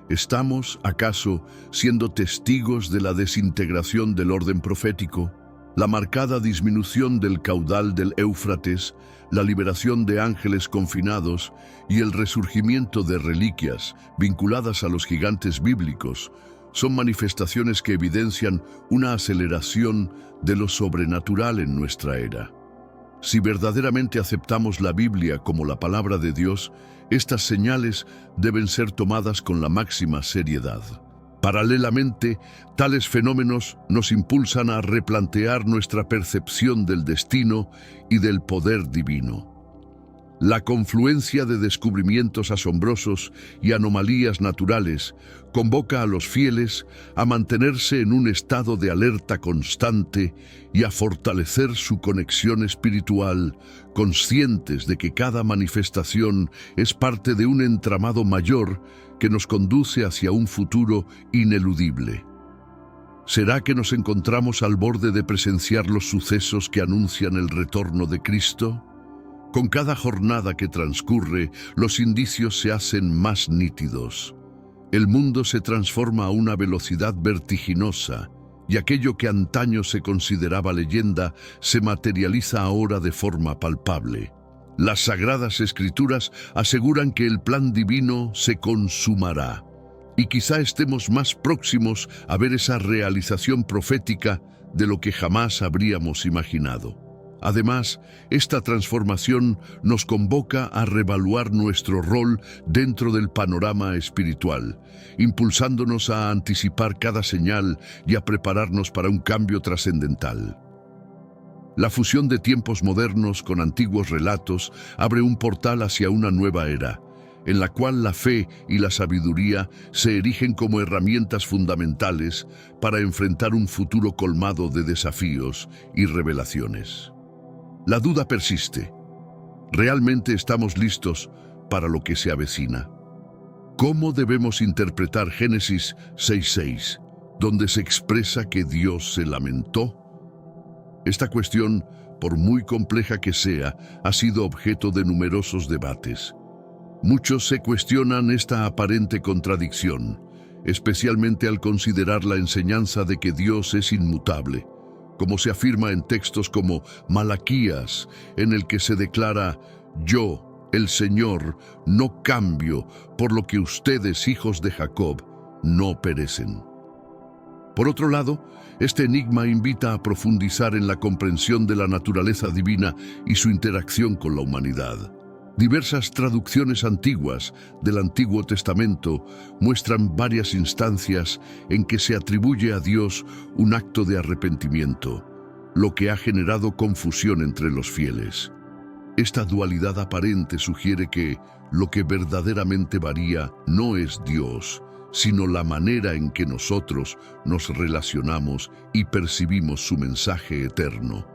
¿Estamos, acaso, siendo testigos de la desintegración del orden profético? La marcada disminución del caudal del Éufrates, la liberación de ángeles confinados y el resurgimiento de reliquias vinculadas a los gigantes bíblicos son manifestaciones que evidencian una aceleración de lo sobrenatural en nuestra era. Si verdaderamente aceptamos la Biblia como la palabra de Dios, estas señales deben ser tomadas con la máxima seriedad. Paralelamente, tales fenómenos nos impulsan a replantear nuestra percepción del destino y del poder divino. La confluencia de descubrimientos asombrosos y anomalías naturales convoca a los fieles a mantenerse en un estado de alerta constante y a fortalecer su conexión espiritual, conscientes de que cada manifestación es parte de un entramado mayor que nos conduce hacia un futuro ineludible. ¿Será que nos encontramos al borde de presenciar los sucesos que anuncian el retorno de Cristo? Con cada jornada que transcurre, los indicios se hacen más nítidos. El mundo se transforma a una velocidad vertiginosa, y aquello que antaño se consideraba leyenda se materializa ahora de forma palpable. Las Sagradas Escrituras aseguran que el plan divino se consumará, y quizá estemos más próximos a ver esa realización profética de lo que jamás habríamos imaginado. Además, esta transformación nos convoca a reevaluar nuestro rol dentro del panorama espiritual, impulsándonos a anticipar cada señal y a prepararnos para un cambio trascendental. La fusión de tiempos modernos con antiguos relatos abre un portal hacia una nueva era, en la cual la fe y la sabiduría se erigen como herramientas fundamentales para enfrentar un futuro colmado de desafíos y revelaciones. La duda persiste. ¿Realmente estamos listos para lo que se avecina? ¿Cómo debemos interpretar Génesis 6:6, donde se expresa que Dios se lamentó? Esta cuestión, por muy compleja que sea, ha sido objeto de numerosos debates. Muchos se cuestionan esta aparente contradicción, especialmente al considerar la enseñanza de que Dios es inmutable, como se afirma en textos como Malaquías, en el que se declara: «Yo, el Señor, no cambio, por lo que ustedes, hijos de Jacob, no perecen». Por otro lado, este enigma invita a profundizar en la comprensión de la naturaleza divina y su interacción con la humanidad. Diversas traducciones antiguas del Antiguo Testamento muestran varias instancias en que se atribuye a Dios un acto de arrepentimiento, lo que ha generado confusión entre los fieles. Esta dualidad aparente sugiere que lo que verdaderamente varía no es Dios, sino la manera en que nosotros nos relacionamos y percibimos su mensaje eterno.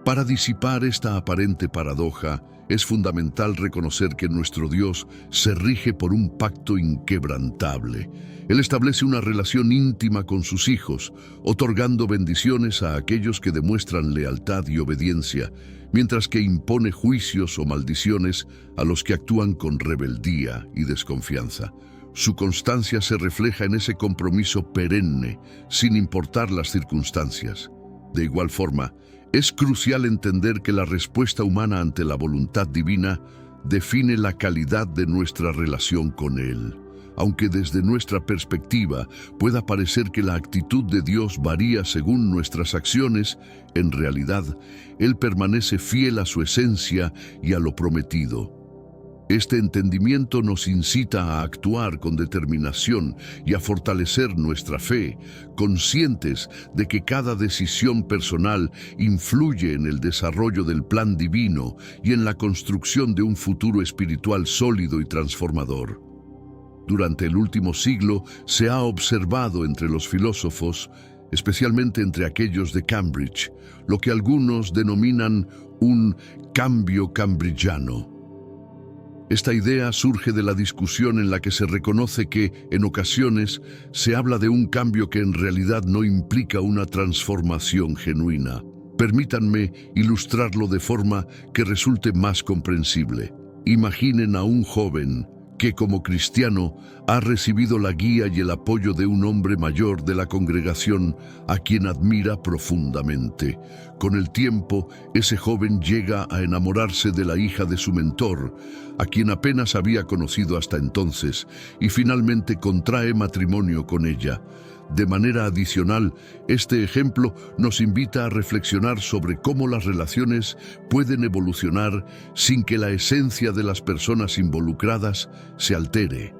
Para disipar esta aparente paradoja, es fundamental reconocer que nuestro Dios se rige por un pacto inquebrantable. Él establece una relación íntima con sus hijos, otorgando bendiciones a aquellos que demuestran lealtad y obediencia, mientras que impone juicios o maldiciones a los que actúan con rebeldía y desconfianza. Su constancia se refleja en ese compromiso perenne, sin importar las circunstancias. De igual forma, es crucial entender que la respuesta humana ante la voluntad divina define la calidad de nuestra relación con Él. Aunque desde nuestra perspectiva pueda parecer que la actitud de Dios varía según nuestras acciones, en realidad, Él permanece fiel a su esencia y a lo prometido. Este entendimiento nos incita a actuar con determinación y a fortalecer nuestra fe, conscientes de que cada decisión personal influye en el desarrollo del plan divino y en la construcción de un futuro espiritual sólido y transformador. Durante el último siglo se ha observado entre los filósofos, especialmente entre aquellos de Cambridge, lo que algunos denominan un cambio cambridgiano. Esta idea surge de la discusión en la que se reconoce que, en ocasiones, se habla de un cambio que en realidad no implica una transformación genuina. Permítanme ilustrarlo de forma que resulte más comprensible. Imaginen a un joven que, como cristiano, ha recibido la guía y el apoyo de un hombre mayor de la congregación a quien admira profundamente. Con el tiempo, ese joven llega a enamorarse de la hija de su mentor, a quien apenas había conocido hasta entonces, y finalmente contrae matrimonio con ella. De manera adicional, este ejemplo nos invita a reflexionar sobre cómo las relaciones pueden evolucionar sin que la esencia de las personas involucradas se altere.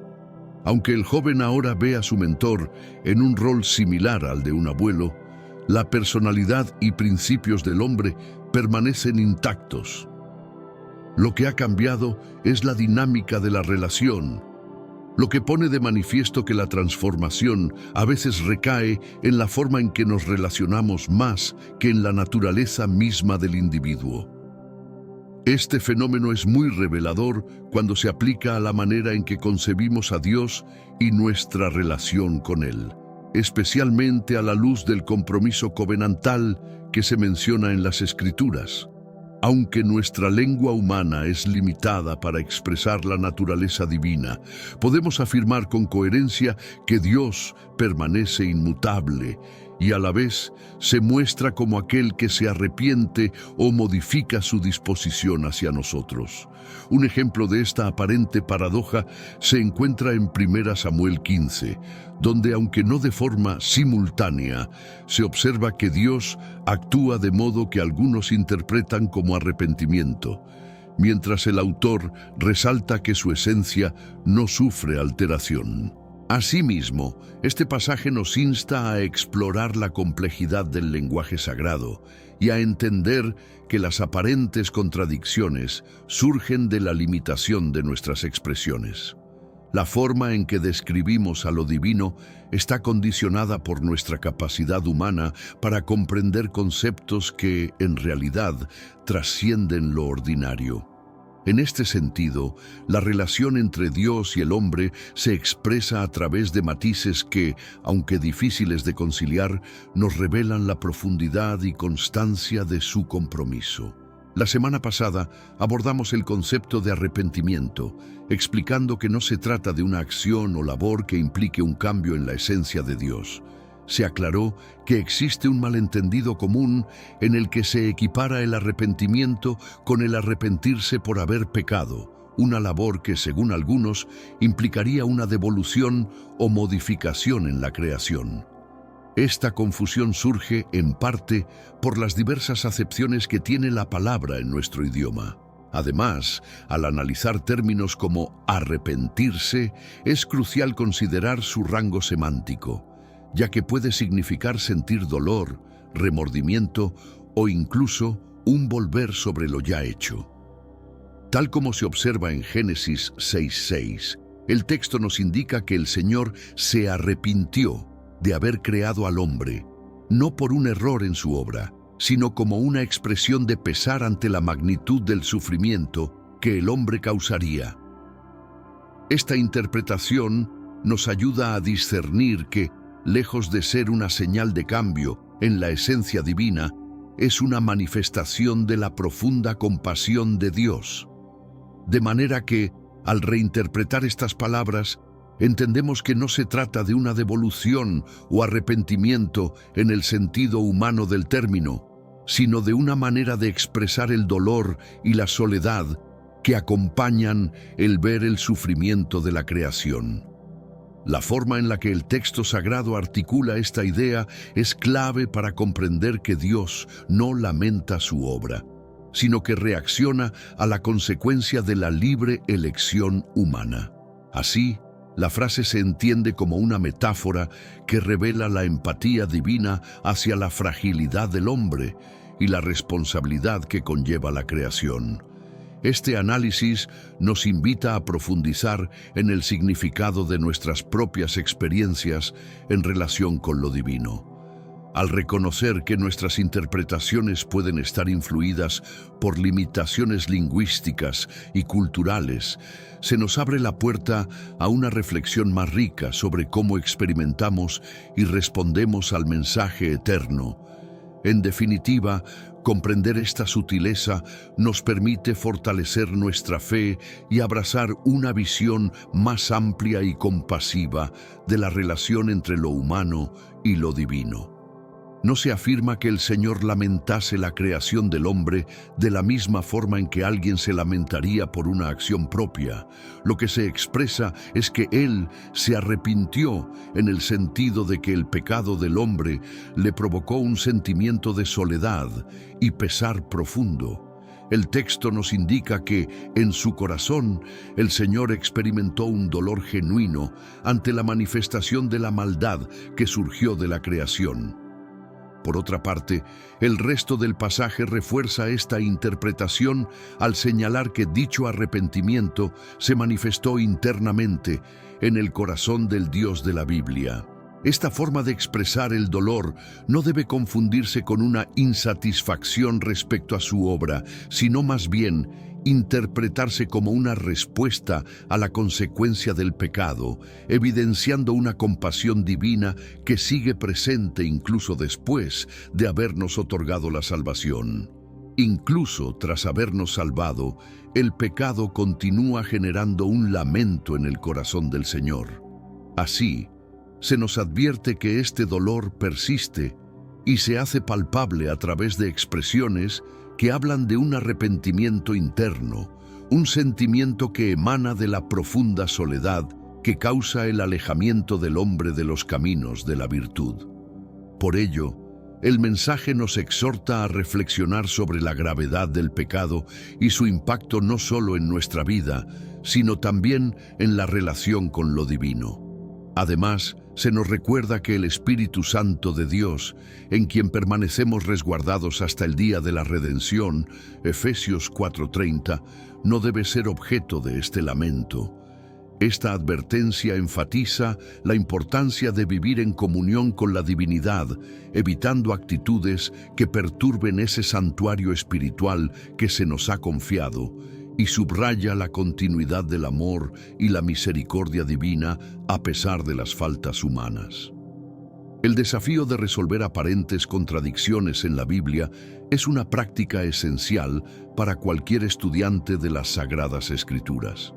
Aunque el joven ahora ve a su mentor en un rol similar al de un abuelo, la personalidad y principios del hombre permanecen intactos. Lo que ha cambiado es la dinámica de la relación, lo que pone de manifiesto que la transformación a veces recae en la forma en que nos relacionamos más que en la naturaleza misma del individuo. Este fenómeno es muy revelador cuando se aplica a la manera en que concebimos a Dios y nuestra relación con Él, especialmente a la luz del compromiso covenantal que se menciona en las Escrituras. Aunque nuestra lengua humana es limitada para expresar la naturaleza divina, podemos afirmar con coherencia que Dios permanece inmutable y a la vez se muestra como aquel que se arrepiente o modifica su disposición hacia nosotros. Un ejemplo de esta aparente paradoja se encuentra en 1 Samuel 15, donde, aunque no de forma simultánea, se observa que Dios actúa de modo que algunos interpretan como arrepentimiento, mientras el autor resalta que su esencia no sufre alteración. Asimismo, este pasaje nos insta a explorar la complejidad del lenguaje sagrado y a entender que las aparentes contradicciones surgen de la limitación de nuestras expresiones. La forma en que describimos a lo divino está condicionada por nuestra capacidad humana para comprender conceptos que, en realidad, trascienden lo ordinario. En este sentido, la relación entre Dios y el hombre se expresa a través de matices que, aunque difíciles de conciliar, nos revelan la profundidad y constancia de su compromiso. La semana pasada abordamos el concepto de arrepentimiento, explicando que no se trata de una acción o labor que implique un cambio en la esencia de Dios. Se aclaró que existe un malentendido común en el que se equipara el arrepentimiento con el arrepentirse por haber pecado, una labor que, según algunos, implicaría una devolución o modificación en la creación. Esta confusión surge, en parte, por las diversas acepciones que tiene la palabra en nuestro idioma. Además, al analizar términos como arrepentirse, es crucial considerar su rango semántico, ya que puede significar sentir dolor, remordimiento o incluso un volver sobre lo ya hecho. Tal como se observa en Génesis 6:6, el texto nos indica que el Señor se arrepintió de haber creado al hombre, no por un error en su obra, sino como una expresión de pesar ante la magnitud del sufrimiento que el hombre causaría. Esta interpretación nos ayuda a discernir que, lejos de ser una señal de cambio en la esencia divina, es una manifestación de la profunda compasión de Dios. De manera que, al reinterpretar estas palabras, Entendemos que no se trata de una devolución o arrepentimiento en el sentido humano del término, sino de una manera de expresar el dolor y la soledad que acompañan el ver el sufrimiento de la creación. La forma en la que el texto sagrado articula esta idea es clave para comprender que Dios no lamenta su obra, sino que reacciona a la consecuencia de la libre elección humana. Así, la frase se entiende como una metáfora que revela la empatía divina hacia la fragilidad del hombre y la responsabilidad que conlleva la creación. Este análisis nos invita a profundizar en el significado de nuestras propias experiencias en relación con lo divino. Al reconocer que nuestras interpretaciones pueden estar influidas por limitaciones lingüísticas y culturales, se nos abre la puerta a una reflexión más rica sobre cómo experimentamos y respondemos al mensaje eterno. En definitiva, comprender esta sutileza nos permite fortalecer nuestra fe y abrazar una visión más amplia y compasiva de la relación entre lo humano y lo divino. No se afirma que el Señor lamentase la creación del hombre de la misma forma en que alguien se lamentaría por una acción propia. Lo que se expresa es que Él se arrepintió en el sentido de que el pecado del hombre le provocó un sentimiento de soledad y pesar profundo. El texto nos indica que, en su corazón, el Señor experimentó un dolor genuino ante la manifestación de la maldad que surgió de la creación. Por otra parte, el resto del pasaje refuerza esta interpretación al señalar que dicho arrepentimiento se manifestó internamente en el corazón del Dios de la Biblia. Esta forma de expresar el dolor no debe confundirse con una insatisfacción respecto a su obra, sino más bien interpretarse como una respuesta a la consecuencia del pecado, evidenciando una compasión divina que sigue presente incluso después de habernos otorgado la salvación. Incluso tras habernos salvado, el pecado continúa generando un lamento en el corazón del Señor. Así, se nos advierte que este dolor persiste y se hace palpable a través de expresiones que hablan de un arrepentimiento interno, un sentimiento que emana de la profunda soledad que causa el alejamiento del hombre de los caminos de la virtud. Por ello, el mensaje nos exhorta a reflexionar sobre la gravedad del pecado y su impacto no solo en nuestra vida, sino también en la relación con lo divino. Además, se nos recuerda que el Espíritu Santo de Dios, en quien permanecemos resguardados hasta el día de la redención, Efesios 4:30, no debe ser objeto de este lamento. Esta advertencia enfatiza la importancia de vivir en comunión con la divinidad, evitando actitudes que perturben ese santuario espiritual que se nos ha confiado, y subraya la continuidad del amor y la misericordia divina a pesar de las faltas humanas. El desafío de resolver aparentes contradicciones en la Biblia es una práctica esencial para cualquier estudiante de las Sagradas Escrituras.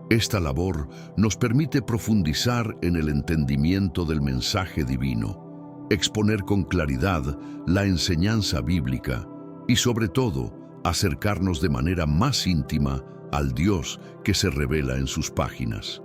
Esta labor nos permite profundizar en el entendimiento del mensaje divino, exponer con claridad la enseñanza bíblica y, sobre todo, acercarnos de manera más íntima al Dios que se revela en sus páginas.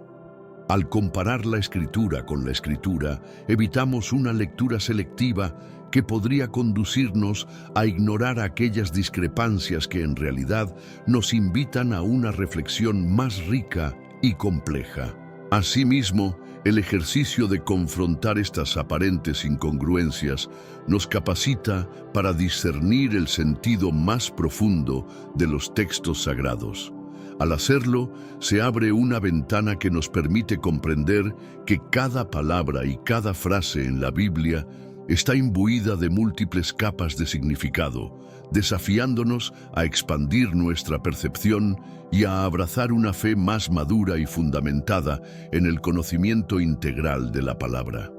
Al comparar la Escritura con la Escritura, evitamos una lectura selectiva que podría conducirnos a ignorar aquellas discrepancias que en realidad nos invitan a una reflexión más rica y compleja. Asimismo, el ejercicio de confrontar estas aparentes incongruencias nos capacita para discernir el sentido más profundo de los textos sagrados. Al hacerlo, se abre una ventana que nos permite comprender que cada palabra y cada frase en la Biblia está imbuida de múltiples capas de significado, desafiándonos a expandir nuestra percepción y a abrazar una fe más madura y fundamentada en el conocimiento integral de la palabra.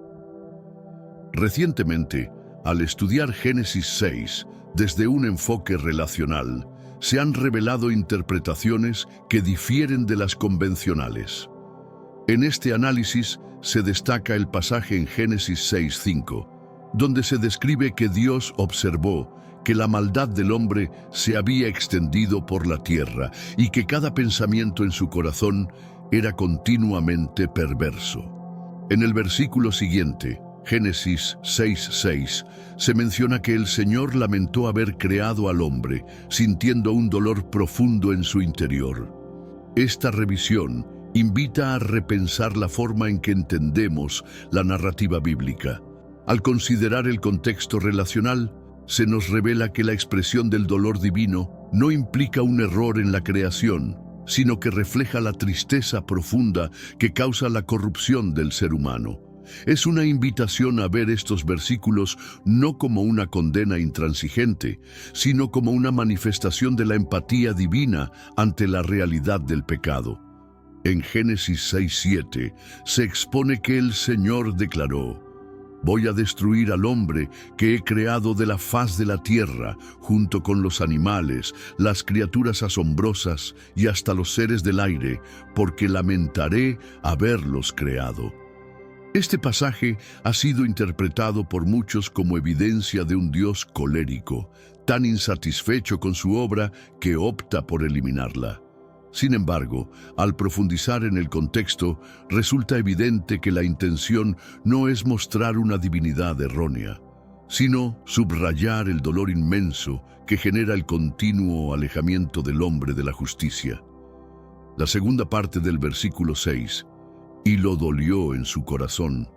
Recientemente, al estudiar Génesis 6 desde un enfoque relacional, se han revelado interpretaciones que difieren de las convencionales. En este análisis se destaca el pasaje en Génesis 6:5, donde se describe que Dios observó que la maldad del hombre se había extendido por la tierra y que cada pensamiento en su corazón era continuamente perverso. En el versículo siguiente, Génesis 6:6, se menciona que el Señor lamentó haber creado al hombre, sintiendo un dolor profundo en su interior. Esta revisión invita a repensar la forma en que entendemos la narrativa bíblica. Al considerar el contexto relacional, se nos revela que la expresión del dolor divino no implica un error en la creación, sino que refleja la tristeza profunda que causa la corrupción del ser humano. Es una invitación a ver estos versículos no como una condena intransigente, sino como una manifestación de la empatía divina ante la realidad del pecado. En Génesis 6:7 se expone que el Señor declaró: «Voy a destruir al hombre que he creado de la faz de la tierra, junto con los animales, las criaturas asombrosas y hasta los seres del aire, porque lamentaré haberlos creado». Este pasaje ha sido interpretado por muchos como evidencia de un Dios colérico, tan insatisfecho con su obra que opta por eliminarla. Sin embargo, al profundizar en el contexto, resulta evidente que la intención no es mostrar una divinidad errónea, sino subrayar el dolor inmenso que genera el continuo alejamiento del hombre de la justicia. La segunda parte del versículo 6, «y lo dolió en su corazón»,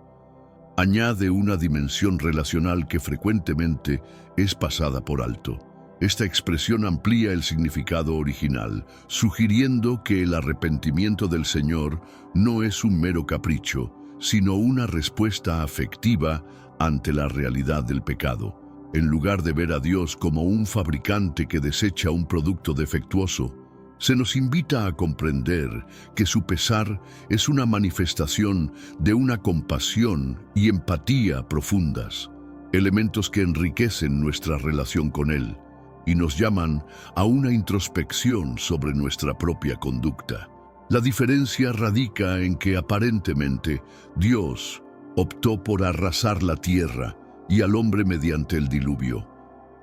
añade una dimensión relacional que frecuentemente es pasada por alto. Esta expresión amplía el significado original, sugiriendo que el arrepentimiento del Señor no es un mero capricho, sino una respuesta afectiva ante la realidad del pecado. En lugar de ver a Dios como un fabricante que desecha un producto defectuoso, se nos invita a comprender que su pesar es una manifestación de una compasión y empatía profundas, elementos que enriquecen nuestra relación con Él y nos llaman a una introspección sobre nuestra propia conducta. La diferencia radica en que aparentemente Dios optó por arrasar la tierra y al hombre mediante el diluvio.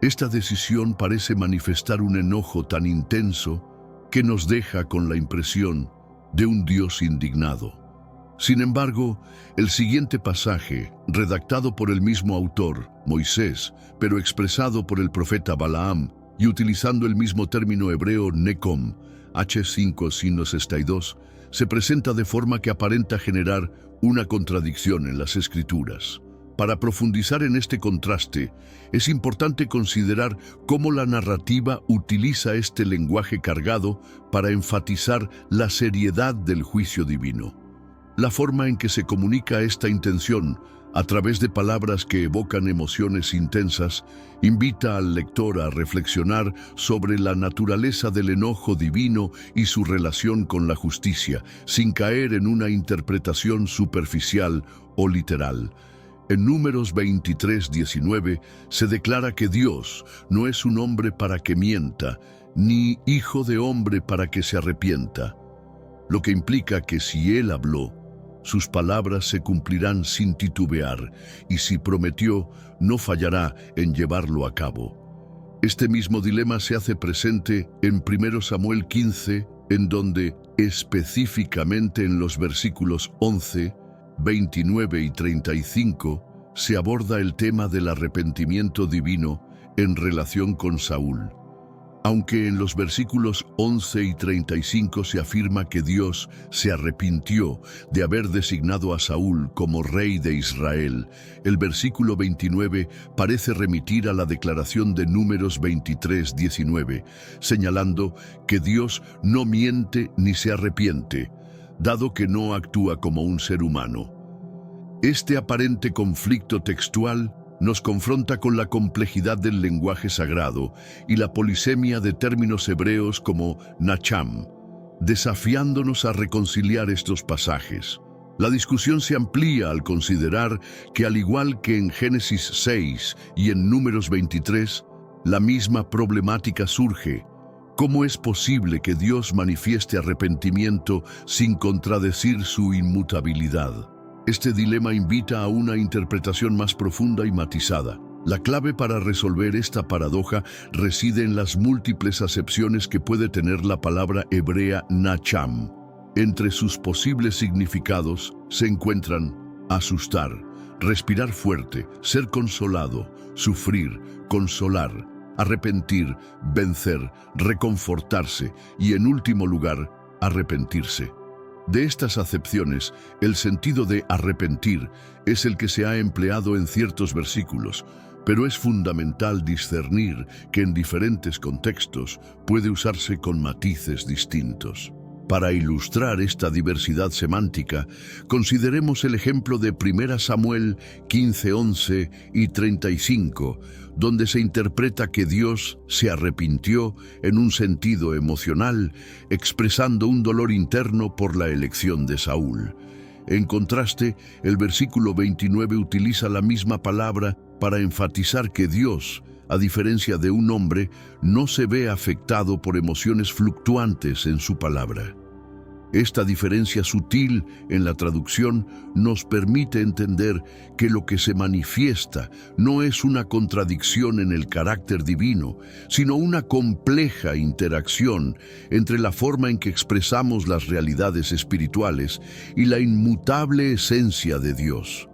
Esta decisión parece manifestar un enojo tan intenso que nos deja con la impresión de un Dios indignado. Sin embargo, el siguiente pasaje, redactado por el mismo autor, Moisés, pero expresado por el profeta Balaam y utilizando el mismo término hebreo Necom, H5-62, se presenta de forma que aparenta generar una contradicción en las Escrituras. Para profundizar en este contraste, es importante considerar cómo la narrativa utiliza este lenguaje cargado para enfatizar la seriedad del juicio divino. La forma en que se comunica esta intención, a través de palabras que evocan emociones intensas, invita al lector a reflexionar sobre la naturaleza del enojo divino y su relación con la justicia, sin caer en una interpretación superficial o literal. En Números 23:19 se declara que Dios no es un hombre para que mienta, ni hijo de hombre para que se arrepienta, lo que implica que si Él habló, sus palabras se cumplirán sin titubear, y si prometió, no fallará en llevarlo a cabo. Este mismo dilema se hace presente en 1 Samuel 15, en donde, específicamente en los versículos 11, 29 y 35, se aborda el tema del arrepentimiento divino en relación con Saúl. Aunque en los versículos 11 y 35 se afirma que Dios se arrepintió de haber designado a Saúl como rey de Israel, el versículo 29 parece remitir a la declaración de Números 23:19, señalando que Dios no miente ni se arrepiente, dado que no actúa como un ser humano. Este aparente conflicto textual nos confronta con la complejidad del lenguaje sagrado y la polisemia de términos hebreos como nacham, desafiándonos a reconciliar estos pasajes. La discusión se amplía al considerar que, al igual que en Génesis 6 y en Números 23, la misma problemática surge: ¿Cómo es posible que Dios manifieste arrepentimiento sin contradecir su inmutabilidad? Este dilema invita a una interpretación más profunda y matizada. La clave para resolver esta paradoja reside en las múltiples acepciones que puede tener la palabra hebrea nacham. Entre sus posibles significados se encuentran asustar, respirar fuerte, ser consolado, sufrir, consolar, arrepentir, vencer, reconfortarse y, en último lugar, arrepentirse. De estas acepciones, el sentido de arrepentir es el que se ha empleado en ciertos versículos, pero es fundamental discernir que en diferentes contextos puede usarse con matices distintos. Para ilustrar esta diversidad semántica, consideremos el ejemplo de 1 Samuel 15:11 y 35, donde se interpreta que Dios se arrepintió en un sentido emocional, expresando un dolor interno por la elección de Saúl. En contraste, el versículo 29 utiliza la misma palabra para enfatizar que Dios, a diferencia de un hombre, no se ve afectado por emociones fluctuantes en su palabra. Esta diferencia sutil en la traducción nos permite entender que lo que se manifiesta no es una contradicción en el carácter divino, sino una compleja interacción entre la forma en que expresamos las realidades espirituales y la inmutable esencia de Dios.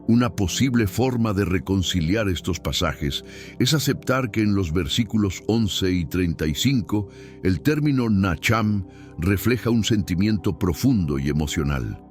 Una posible forma de reconciliar estos pasajes es aceptar que en los versículos 11 y 35 el término nacham refleja un sentimiento profundo y emocional.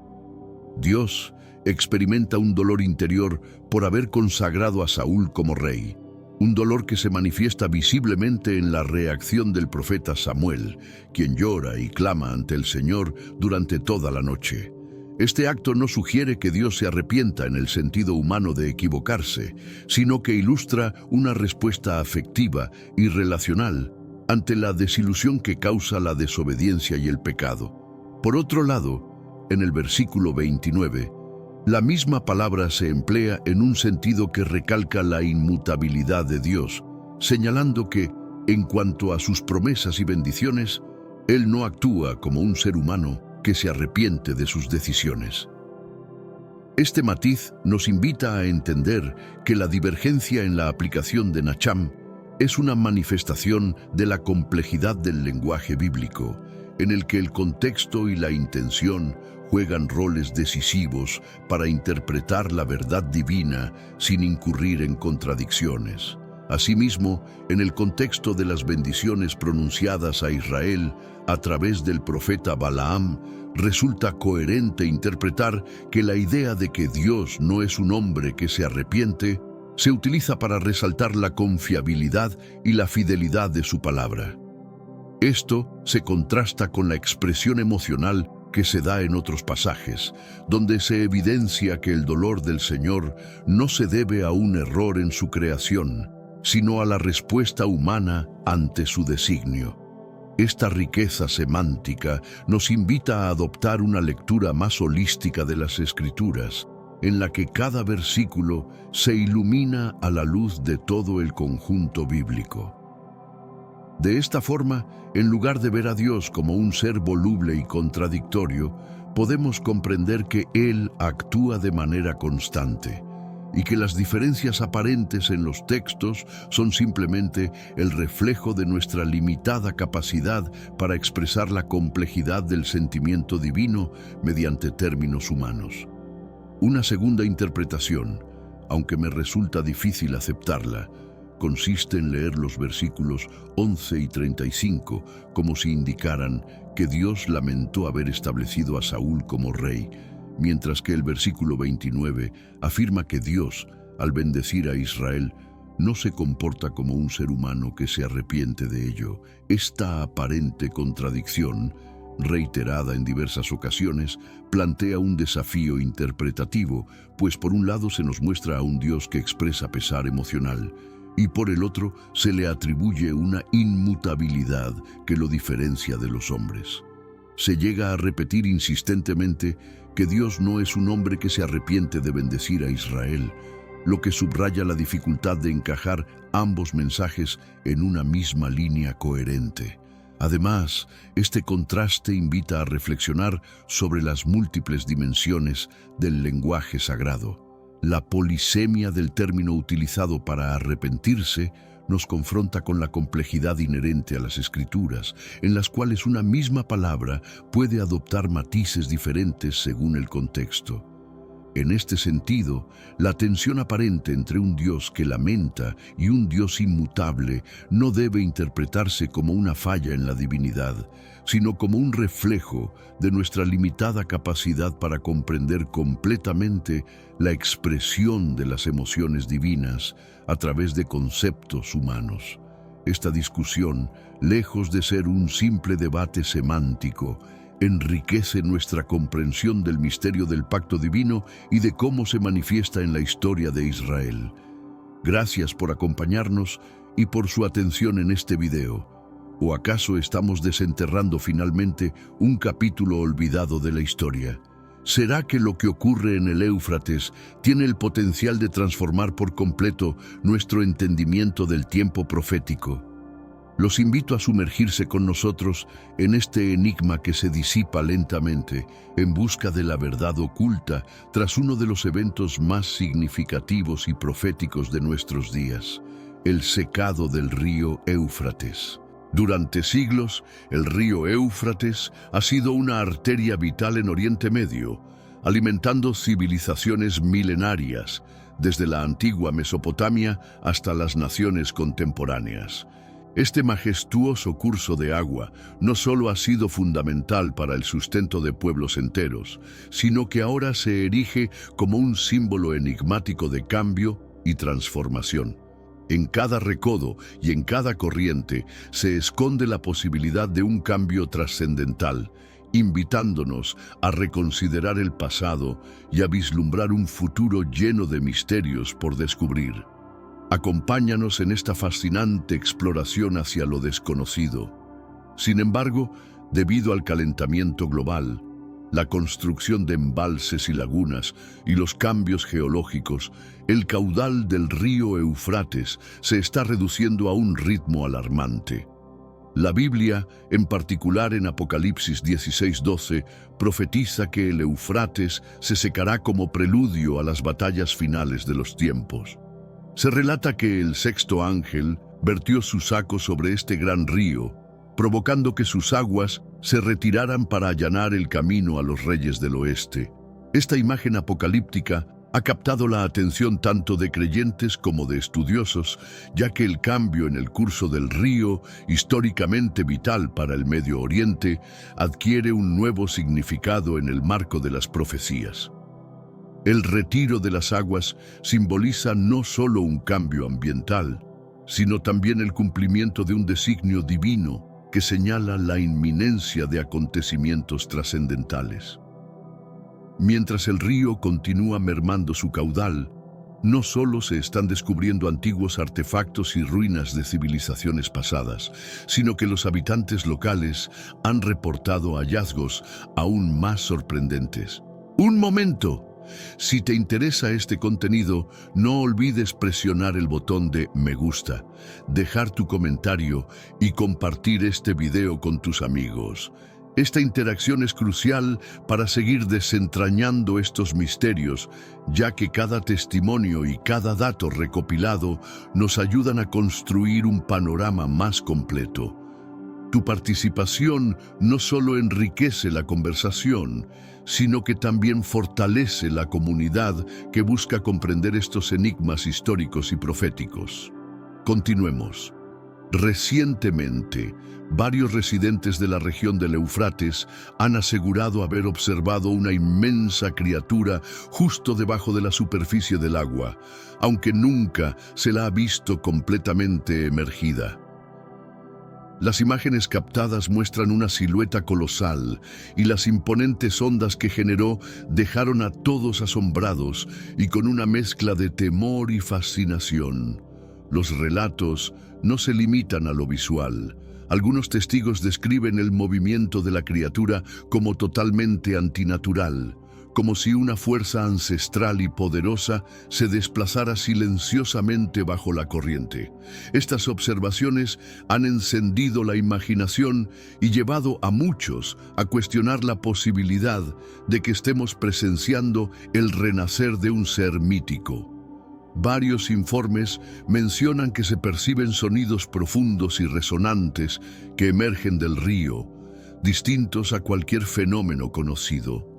Dios experimenta un dolor interior por haber consagrado a Saúl como rey, un dolor que se manifiesta visiblemente en la reacción del profeta Samuel, quien llora y clama ante el Señor durante toda la noche. Este acto no sugiere que Dios se arrepienta en el sentido humano de equivocarse, sino que ilustra una respuesta afectiva y relacional ante la desilusión que causa la desobediencia y el pecado. Por otro lado, en el versículo 29, la misma palabra se emplea en un sentido que recalca la inmutabilidad de Dios, señalando que, en cuanto a sus promesas y bendiciones, Él no actúa como un ser humano que se arrepiente de sus decisiones. Este matiz nos invita a entender que la divergencia en la aplicación de nacham es una manifestación de la complejidad del lenguaje bíblico, en el que el contexto y la intención juegan roles decisivos para interpretar la verdad divina sin incurrir en contradicciones. Asimismo, en el contexto de las bendiciones pronunciadas a Israel a través del profeta Balaam, resulta coherente interpretar que la idea de que Dios no es un hombre que se arrepiente se utiliza para resaltar la confiabilidad y la fidelidad de su palabra. Esto se contrasta con la expresión emocional que se da en otros pasajes, donde se evidencia que el dolor del Señor no se debe a un error en su creación, sino a la respuesta humana ante su designio. Esta riqueza semántica nos invita a adoptar una lectura más holística de las Escrituras, en la que cada versículo se ilumina a la luz de todo el conjunto bíblico. De esta forma, en lugar de ver a Dios como un ser voluble y contradictorio, podemos comprender que Él actúa de manera constante, y que las diferencias aparentes en los textos son simplemente el reflejo de nuestra limitada capacidad para expresar la complejidad del sentimiento divino mediante términos humanos. Una segunda interpretación, aunque me resulta difícil aceptarla, consiste en leer los versículos 11 y 35 como si indicaran que Dios lamentó haber establecido a Saúl como rey, mientras que el versículo 29 afirma que Dios, al bendecir a Israel, no se comporta como un ser humano que se arrepiente de ello. Esta aparente contradicción, reiterada en diversas ocasiones, plantea un desafío interpretativo, pues por un lado se nos muestra a un Dios que expresa pesar emocional, y por el otro se le atribuye una inmutabilidad que lo diferencia de los hombres. Se llega a repetir insistentemente que Dios no es un hombre que se arrepiente de bendecir a Israel, lo que subraya la dificultad de encajar ambos mensajes en una misma línea coherente. Además, este contraste invita a reflexionar sobre las múltiples dimensiones del lenguaje sagrado. La polisemia del término utilizado para arrepentirse nos confronta con la complejidad inherente a las escrituras, en las cuales una misma palabra puede adoptar matices diferentes según el contexto. En este sentido, la tensión aparente entre un Dios que lamenta y un Dios inmutable no debe interpretarse como una falla en la divinidad, sino como un reflejo de nuestra limitada capacidad para comprender completamente la expresión de las emociones divinas a través de conceptos humanos. Esta discusión, lejos de ser un simple debate semántico, enriquece nuestra comprensión del misterio del pacto divino y de cómo se manifiesta en la historia de Israel. Gracias por acompañarnos y por su atención en este video. ¿O acaso estamos desenterrando finalmente un capítulo olvidado de la historia? ¿Será que lo que ocurre en el Éufrates tiene el potencial de transformar por completo nuestro entendimiento del tiempo profético? Los invito a sumergirse con nosotros en este enigma que se disipa lentamente en busca de la verdad oculta tras uno de los eventos más significativos y proféticos de nuestros días, el secado del río Éufrates. Durante siglos, el río Éufrates ha sido una arteria vital en Oriente Medio, alimentando civilizaciones milenarias, desde la antigua Mesopotamia hasta las naciones contemporáneas. Este majestuoso curso de agua no solo ha sido fundamental para el sustento de pueblos enteros, sino que ahora se erige como un símbolo enigmático de cambio y transformación. En cada recodo y en cada corriente se esconde la posibilidad de un cambio trascendental, invitándonos a reconsiderar el pasado y a vislumbrar un futuro lleno de misterios por descubrir. Acompáñanos en esta fascinante exploración hacia lo desconocido. Sin embargo, debido al calentamiento global, la construcción de embalses y lagunas y los cambios geológicos, el caudal del río Éufrates se está reduciendo a un ritmo alarmante. La Biblia, en particular en Apocalipsis 16:12, profetiza que el Éufrates se secará como preludio a las batallas finales de los tiempos. Se relata que el sexto ángel vertió su saco sobre este gran río, provocando que sus aguas se retiraran para allanar el camino a los reyes del oeste. Esta imagen apocalíptica ha captado la atención tanto de creyentes como de estudiosos, ya que el cambio en el curso del río, históricamente vital para el Medio Oriente, adquiere un nuevo significado en el marco de las profecías. El retiro de las aguas simboliza no solo un cambio ambiental, sino también el cumplimiento de un designio divino que señala la inminencia de acontecimientos trascendentales. Mientras el río continúa mermando su caudal, no solo se están descubriendo antiguos artefactos y ruinas de civilizaciones pasadas, sino que los habitantes locales han reportado hallazgos aún más sorprendentes. ¡Un momento! Si te interesa este contenido, no olvides presionar el botón de me gusta, dejar tu comentario y compartir este video con tus amigos. Esta interacción es crucial para seguir desentrañando estos misterios, ya que cada testimonio y cada dato recopilado nos ayudan a construir un panorama más completo. Tu participación no solo enriquece la conversación, sino que también fortalece la comunidad que busca comprender estos enigmas históricos y proféticos. Continuemos. Recientemente, varios residentes de la región del Éufrates han asegurado haber observado una inmensa criatura justo debajo de la superficie del agua, aunque nunca se la ha visto completamente emergida. Las imágenes captadas muestran una silueta colosal y las imponentes ondas que generó dejaron a todos asombrados y con una mezcla de temor y fascinación. Los relatos no se limitan a lo visual. Algunos testigos describen el movimiento de la criatura como totalmente antinatural, como si una fuerza ancestral y poderosa se desplazara silenciosamente bajo la corriente. Estas observaciones han encendido la imaginación y llevado a muchos a cuestionar la posibilidad de que estemos presenciando el renacer de un ser mítico. Varios informes mencionan que se perciben sonidos profundos y resonantes que emergen del río, distintos a cualquier fenómeno conocido.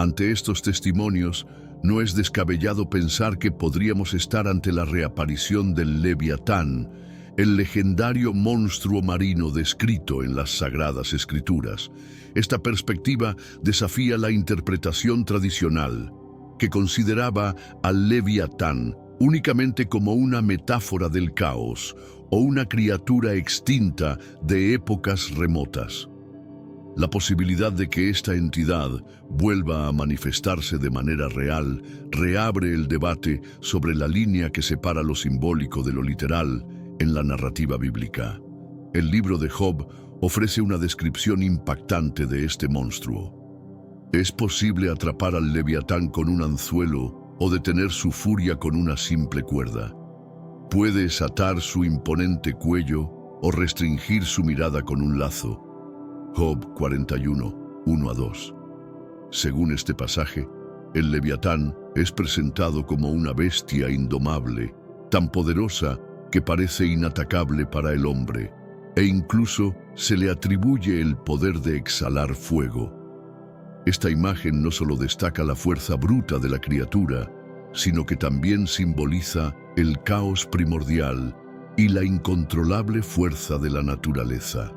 Ante estos testimonios, no es descabellado pensar que podríamos estar ante la reaparición del Leviatán, el legendario monstruo marino descrito en las Sagradas Escrituras. Esta perspectiva desafía la interpretación tradicional, que consideraba al Leviatán únicamente como una metáfora del caos o una criatura extinta de épocas remotas. La posibilidad de que esta entidad vuelva a manifestarse de manera real reabre el debate sobre la línea que separa lo simbólico de lo literal en la narrativa bíblica. El libro de Job ofrece una descripción impactante de este monstruo. ¿Es posible atrapar al Leviatán con un anzuelo o detener su furia con una simple cuerda? ¿Puedes atar su imponente cuello o restringir su mirada con un lazo? Job 41, 1-2. Según este pasaje, el Leviatán es presentado como una bestia indomable, tan poderosa que parece inatacable para el hombre, e incluso se le atribuye el poder de exhalar fuego. Esta imagen no solo destaca la fuerza bruta de la criatura, sino que también simboliza el caos primordial y la incontrolable fuerza de la naturaleza.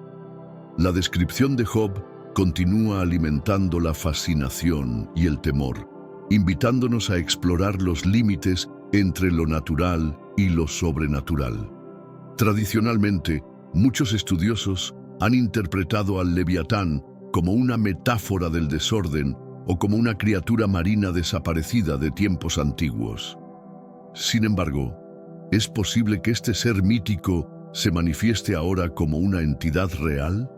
La descripción de Job continúa alimentando la fascinación y el temor, invitándonos a explorar los límites entre lo natural y lo sobrenatural. Tradicionalmente, muchos estudiosos han interpretado al Leviatán como una metáfora del desorden o como una criatura marina desaparecida de tiempos antiguos. Sin embargo, ¿es posible que este ser mítico se manifieste ahora como una entidad real?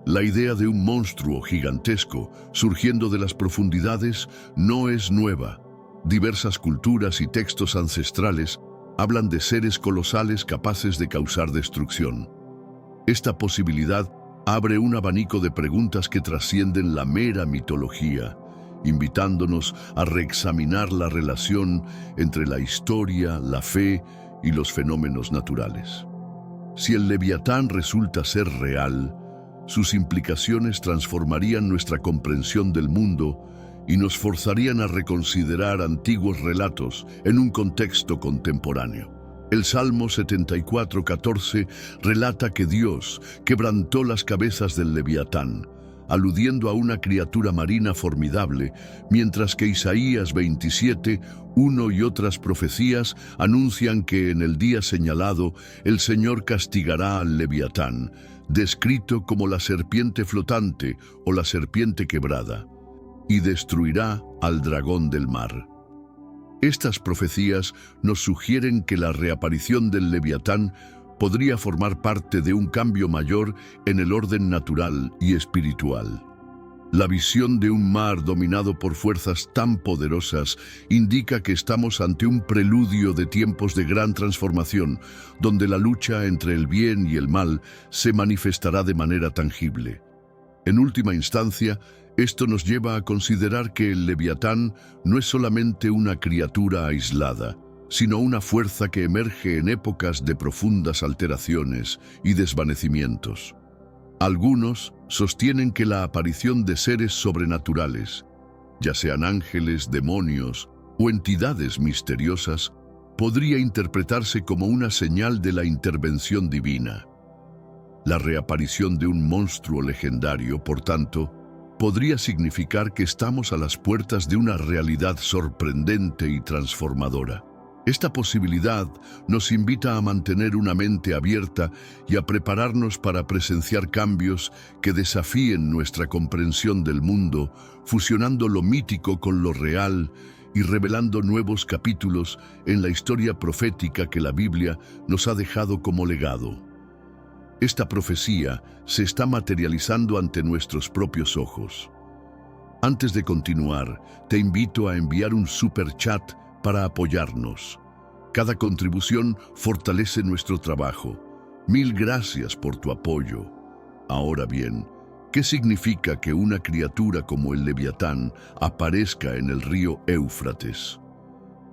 La idea de un monstruo gigantesco surgiendo de las profundidades no es nueva. Diversas culturas y textos ancestrales hablan de seres colosales capaces de causar destrucción. Esta posibilidad abre un abanico de preguntas que trascienden la mera mitología, invitándonos a reexaminar la relación entre la historia, la fe y los fenómenos naturales. Si el Leviatán resulta ser real, sus implicaciones transformarían nuestra comprensión del mundo y nos forzarían a reconsiderar antiguos relatos en un contexto contemporáneo. El Salmo 74:14 relata que Dios quebrantó las cabezas del Leviatán, aludiendo a una criatura marina formidable, mientras que Isaías 27:1 y otras profecías anuncian que en el día señalado el Señor castigará al Leviatán, descrito como la serpiente flotante o la serpiente quebrada, y destruirá al dragón del mar. Estas profecías nos sugieren que la reaparición del Leviatán podría formar parte de un cambio mayor en el orden natural y espiritual. La visión de un mar dominado por fuerzas tan poderosas indica que estamos ante un preludio de tiempos de gran transformación, donde la lucha entre el bien y el mal se manifestará de manera tangible. En última instancia, esto nos lleva a considerar que el Leviatán no es solamente una criatura aislada, sino una fuerza que emerge en épocas de profundas alteraciones y desvanecimientos. Algunos sostienen que la aparición de seres sobrenaturales, ya sean ángeles, demonios o entidades misteriosas, podría interpretarse como una señal de la intervención divina. La reaparición de un monstruo legendario, por tanto, podría significar que estamos a las puertas de una realidad sorprendente y transformadora. Esta posibilidad nos invita a mantener una mente abierta y a prepararnos para presenciar cambios que desafíen nuestra comprensión del mundo, fusionando lo mítico con lo real y revelando nuevos capítulos en la historia profética que la Biblia nos ha dejado como legado. Esta profecía se está materializando ante nuestros propios ojos. Antes de continuar, te invito a enviar un super chat para apoyarnos. Cada contribución fortalece nuestro trabajo. Mil gracias por tu apoyo. Ahora bien, ¿qué significa que una criatura como el Leviatán aparezca en el río Éufrates?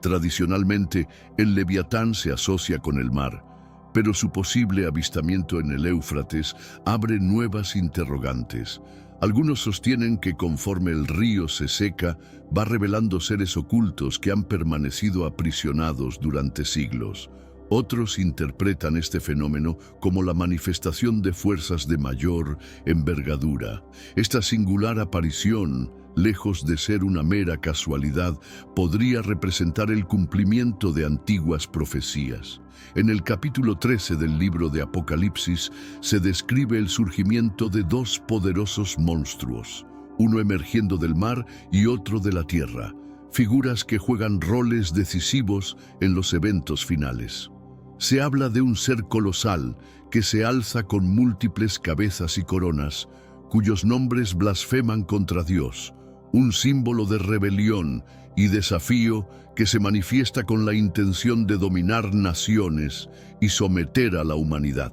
Tradicionalmente, el Leviatán se asocia con el mar, pero su posible avistamiento en el Éufrates abre nuevas interrogantes. Algunos sostienen que conforme el río se seca, va revelando seres ocultos que han permanecido aprisionados durante siglos. Otros interpretan este fenómeno como la manifestación de fuerzas de mayor envergadura. Esta singular aparición, lejos de ser una mera casualidad, podría representar el cumplimiento de antiguas profecías. En el capítulo 13 del libro de Apocalipsis se describe el surgimiento de dos poderosos monstruos, uno emergiendo del mar y otro de la tierra, figuras que juegan roles decisivos en los eventos finales. Se habla de un ser colosal que se alza con múltiples cabezas y coronas, cuyos nombres blasfeman contra Dios, un símbolo de rebelión y desafío que se manifiesta con la intención de dominar naciones y someter a la humanidad.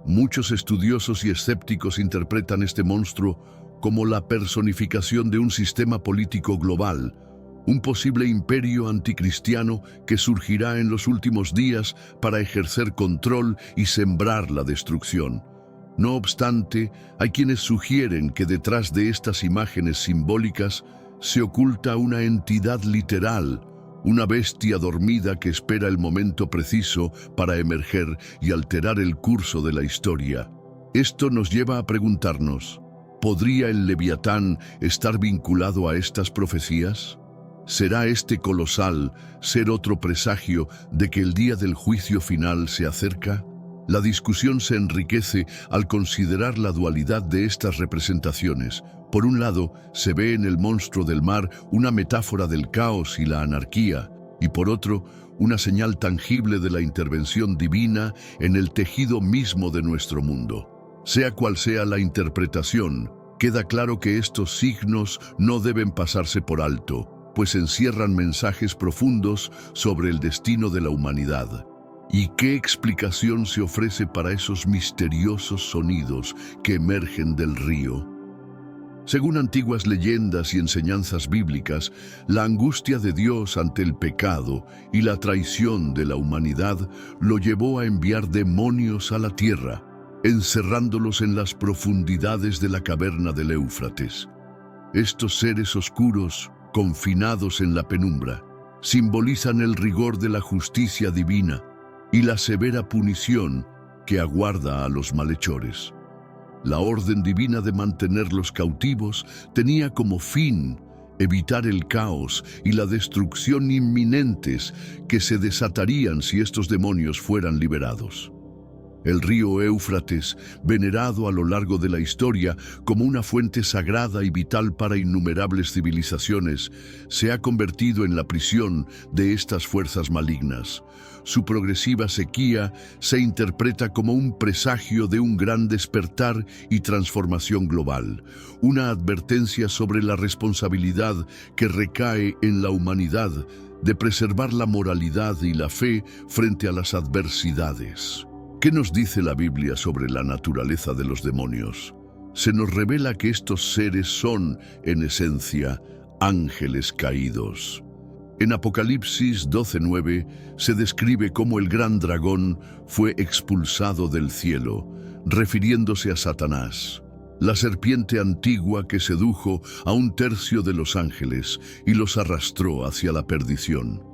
Muchos estudiosos y escépticos interpretan este monstruo como la personificación de un sistema político global, un posible imperio anticristiano que surgirá en los últimos días para ejercer control y sembrar la destrucción. No obstante, hay quienes sugieren que detrás de estas imágenes simbólicas se oculta una entidad literal, una bestia dormida que espera el momento preciso para emerger y alterar el curso de la historia. Esto nos lleva a preguntarnos, ¿podría el Leviatán estar vinculado a estas profecías? ¿Será este colosal ser otro presagio de que el día del juicio final se acerca? La discusión se enriquece al considerar la dualidad de estas representaciones. Por un lado, se ve en el monstruo del mar una metáfora del caos y la anarquía, y por otro, una señal tangible de la intervención divina en el tejido mismo de nuestro mundo. Sea cual sea la interpretación, queda claro que estos signos no deben pasarse por alto, pues encierran mensajes profundos sobre el destino de la humanidad. ¿Y qué explicación se ofrece para esos misteriosos sonidos que emergen del río? Según antiguas leyendas y enseñanzas bíblicas, la angustia de Dios ante el pecado y la traición de la humanidad lo llevó a enviar demonios a la tierra, encerrándolos en las profundidades de la caverna del Éufrates. Estos seres oscuros, confinados en la penumbra, simbolizan el rigor de la justicia divina y la severa punición que aguarda a los malhechores. La orden divina de mantenerlos cautivos tenía como fin evitar el caos y la destrucción inminentes que se desatarían si estos demonios fueran liberados. El río Éufrates, venerado a lo largo de la historia como una fuente sagrada y vital para innumerables civilizaciones, se ha convertido en la prisión de estas fuerzas malignas. Su progresiva sequía se interpreta como un presagio de un gran despertar y transformación global, una advertencia sobre la responsabilidad que recae en la humanidad de preservar la moralidad y la fe frente a las adversidades. ¿Qué nos dice la Biblia sobre la naturaleza de los demonios? Se nos revela que estos seres son, en esencia, ángeles caídos. En Apocalipsis 12:9 se describe cómo el gran dragón fue expulsado del cielo, refiriéndose a Satanás, la serpiente antigua que sedujo a un tercio de los ángeles y los arrastró hacia la perdición.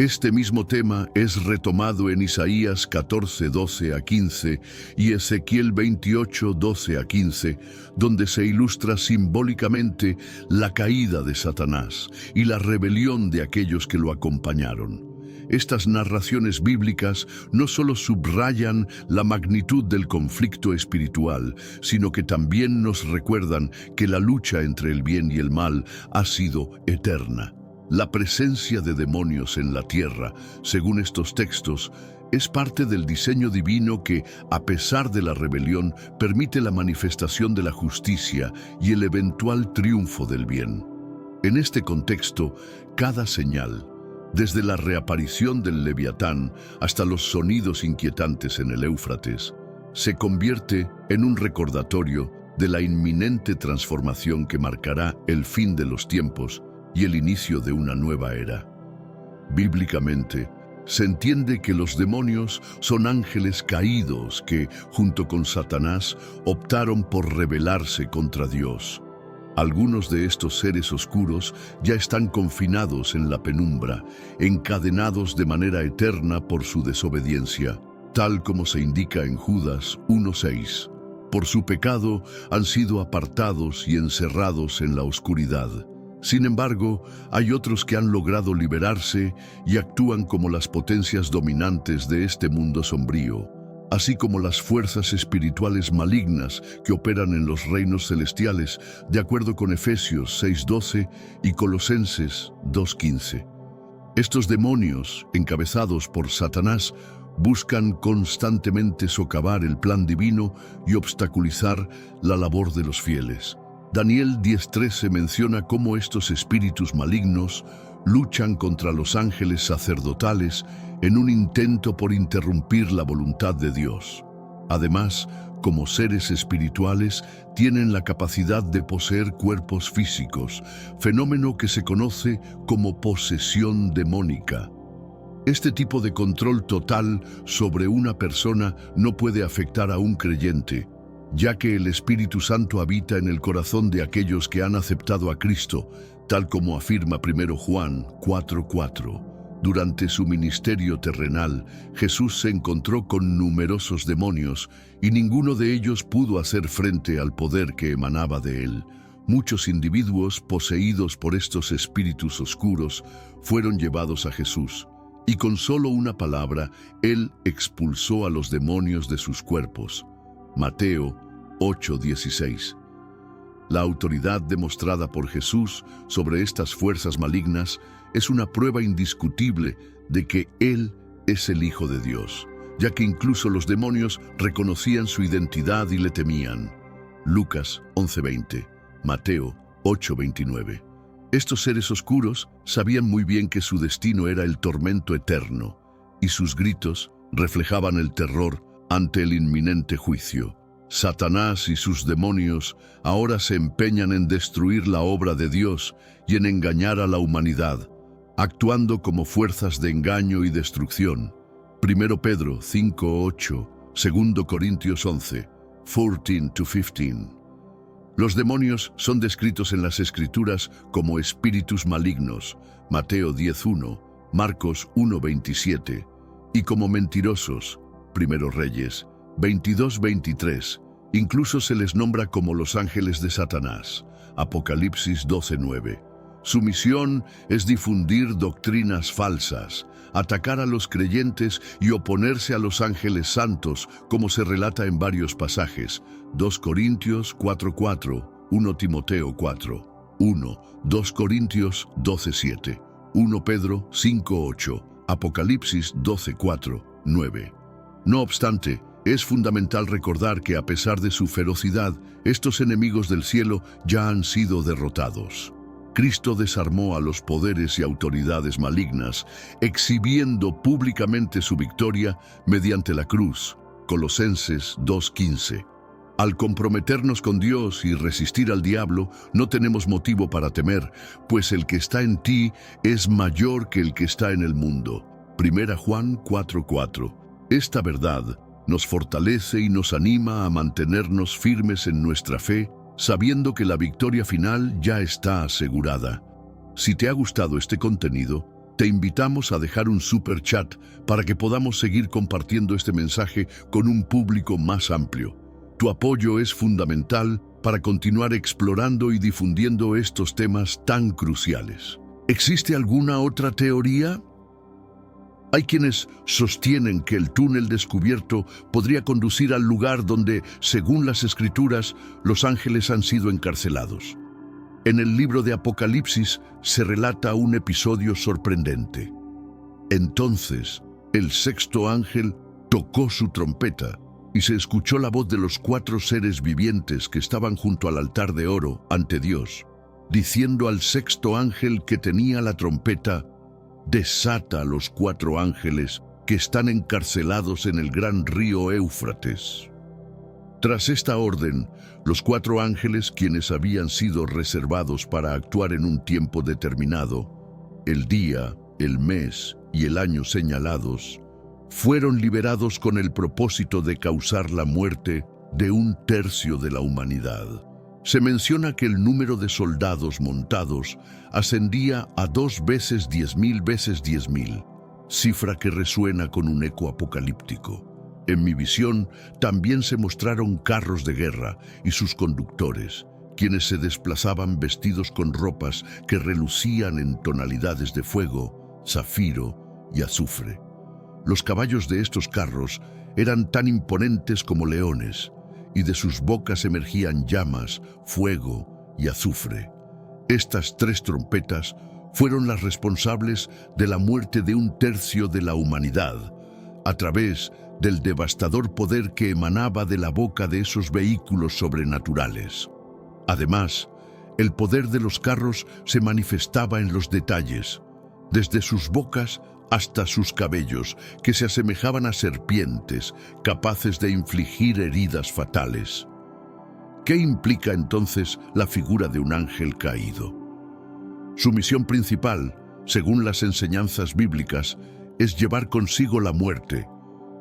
Este mismo tema es retomado en Isaías 14:12-15 y Ezequiel 28:12-15, donde se ilustra simbólicamente la caída de Satanás y la rebelión de aquellos que lo acompañaron. Estas narraciones bíblicas no solo subrayan la magnitud del conflicto espiritual, sino que también nos recuerdan que la lucha entre el bien y el mal ha sido eterna. La presencia de demonios en la tierra, según estos textos, Es parte del diseño divino que, a pesar de la rebelión, permite la manifestación de la justicia y el eventual triunfo del bien. En este contexto, cada señal, desde la reaparición del Leviatán hasta los sonidos inquietantes en el Éufrates, se convierte en un recordatorio de la inminente transformación que marcará el fin de los tiempos y el inicio de una nueva era. Bíblicamente, se entiende que los demonios son ángeles caídos que, junto con Satanás, optaron por rebelarse contra Dios. Algunos de estos seres oscuros ya están confinados en la penumbra, encadenados de manera eterna por su desobediencia, tal como se indica en Judas 1:6. Por su pecado han sido apartados y encerrados en la oscuridad. Sin embargo, hay otros que han logrado liberarse y actúan como las potencias dominantes de este mundo sombrío, así como las fuerzas espirituales malignas que operan en los reinos celestiales, de acuerdo con Efesios 6:12 y Colosenses 2:15. Estos demonios, encabezados por Satanás, buscan constantemente socavar el plan divino y obstaculizar la labor de los fieles. Daniel 10:13 menciona cómo estos espíritus malignos luchan contra los ángeles sacerdotales en un intento por interrumpir la voluntad de Dios. Además, como seres espirituales, tienen la capacidad de poseer cuerpos físicos, fenómeno que se conoce como posesión demónica. Este tipo de control total sobre una persona no puede afectar a un creyente, ya que el Espíritu Santo habita en el corazón de aquellos que han aceptado a Cristo, tal como afirma 1 Juan 4:4. Durante su ministerio terrenal, Jesús se encontró con numerosos demonios y ninguno de ellos pudo hacer frente al poder que emanaba de él. Muchos individuos poseídos por estos espíritus oscuros fueron llevados a Jesús, y con solo una palabra, él expulsó a los demonios de sus cuerpos. Mateo 8:16. La autoridad demostrada por Jesús sobre estas fuerzas malignas es una prueba indiscutible de que Él es el Hijo de Dios, ya que incluso los demonios reconocían su identidad y le temían. Lucas 11:20, Mateo 8:29. Estos seres oscuros sabían muy bien que su destino era el tormento eterno, y sus gritos reflejaban el terror ante el inminente juicio. Satanás y sus demonios ahora se empeñan en destruir la obra de Dios y en engañar a la humanidad, actuando como fuerzas de engaño y destrucción. 1 Pedro 5:8, 2 Corintios 11, 14-15. Los demonios son descritos en las Escrituras como espíritus malignos, Mateo 10:1, Marcos 1:27, y como mentirosos, 1 Reyes 22:23. Incluso se les nombra como los ángeles de Satanás, Apocalipsis 12:9. Su misión es difundir doctrinas falsas, atacar a los creyentes y oponerse a los ángeles santos, como se relata en varios pasajes, 2 Corintios 4:4, 1 Timoteo 4:1, 2 Corintios 12:7, 1 Pedro 5:8, Apocalipsis 12:4, 9. No obstante, es fundamental recordar que a pesar de su ferocidad, estos enemigos del cielo ya han sido derrotados. Cristo desarmó a los poderes y autoridades malignas, exhibiendo públicamente su victoria mediante la cruz. Colosenses 2:15. Al comprometernos con Dios y resistir al diablo, no tenemos motivo para temer, pues el que está en ti es mayor que el que está en el mundo. 1 Juan 4:4. Esta verdad nos fortalece y nos anima a mantenernos firmes en nuestra fe, sabiendo que la victoria final ya está asegurada. Si te ha gustado este contenido, te invitamos a dejar un super chat para que podamos seguir compartiendo este mensaje con un público más amplio. Tu apoyo es fundamental para continuar explorando y difundiendo estos temas tan cruciales. ¿Existe alguna otra teoría? Hay quienes sostienen que el túnel descubierto podría conducir al lugar donde, según las Escrituras, los ángeles han sido encarcelados. En el libro de Apocalipsis se relata un episodio sorprendente. Entonces, El sexto ángel tocó su trompeta y se escuchó la voz de los 4 seres vivientes que estaban junto al altar de oro ante Dios, diciendo al sexto ángel que tenía la trompeta: «Desata a los 4 ángeles que están encarcelados en el gran río Éufrates». Tras esta orden, los 4 ángeles, quienes habían sido reservados para actuar en un tiempo determinado, el día, el mes y el año señalados, fueron liberados con el propósito de causar la muerte de 1/3 de la humanidad. Se menciona que el número de soldados montados ascendía a 2 veces 10.000 veces 10.000, cifra que resuena con un eco apocalíptico. En mi visión también se mostraron carros de guerra y sus conductores, quienes se desplazaban vestidos con ropas que relucían en tonalidades de fuego, zafiro y azufre. Los caballos de estos carros eran tan imponentes como leones, y de sus bocas emergían llamas, fuego y azufre. Estas 3 trompetas fueron las responsables de la muerte de 1/3 de la humanidad, a través del devastador poder que emanaba de la boca de esos vehículos sobrenaturales. Además, el poder de los carros se manifestaba en los detalles, desde sus bocas hasta sus cabellos, que se asemejaban a serpientes, capaces de infligir heridas fatales. ¿Qué implica entonces la figura de un ángel caído? Su misión principal, según las enseñanzas bíblicas, es llevar consigo la muerte,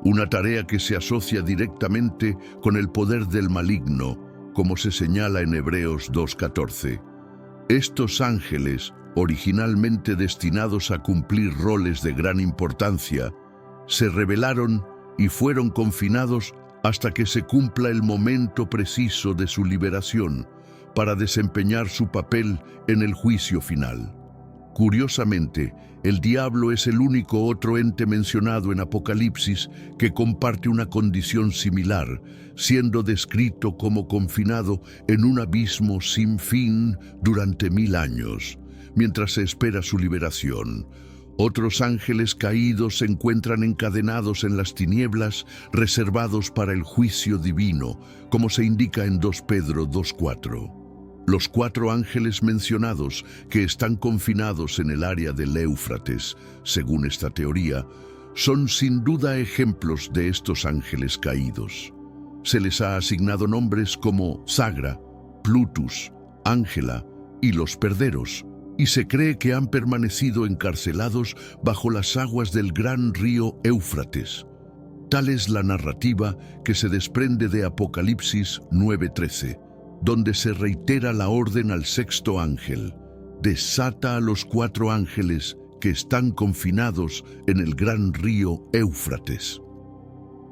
una tarea que se asocia directamente con el poder del maligno, como se señala en Hebreos 2:14. Estos ángeles, originalmente destinados a cumplir roles de gran importancia, se rebelaron y fueron confinados hasta que se cumpla el momento preciso de su liberación para desempeñar su papel en el juicio final. Curiosamente, el diablo es el único otro ente mencionado en Apocalipsis que comparte una condición similar, siendo descrito como confinado en un abismo sin fin durante 1000 años, mientras se espera su liberación. Otros ángeles caídos se encuentran encadenados en las tinieblas, reservados para el juicio divino, como se indica en 2 Pedro 2:4. Los 4 ángeles mencionados, que están confinados en el área del Éufrates, según esta teoría, son sin duda ejemplos de estos ángeles caídos. Se les ha asignado nombres como Sagra, Plutus, Ángela y los Perderos, y se cree que han permanecido encarcelados bajo las aguas del gran río Éufrates. Tal es la narrativa que se desprende de Apocalipsis 9:13, donde se reitera la orden al sexto ángel: desata a los 4 ángeles que están confinados en el gran río Éufrates.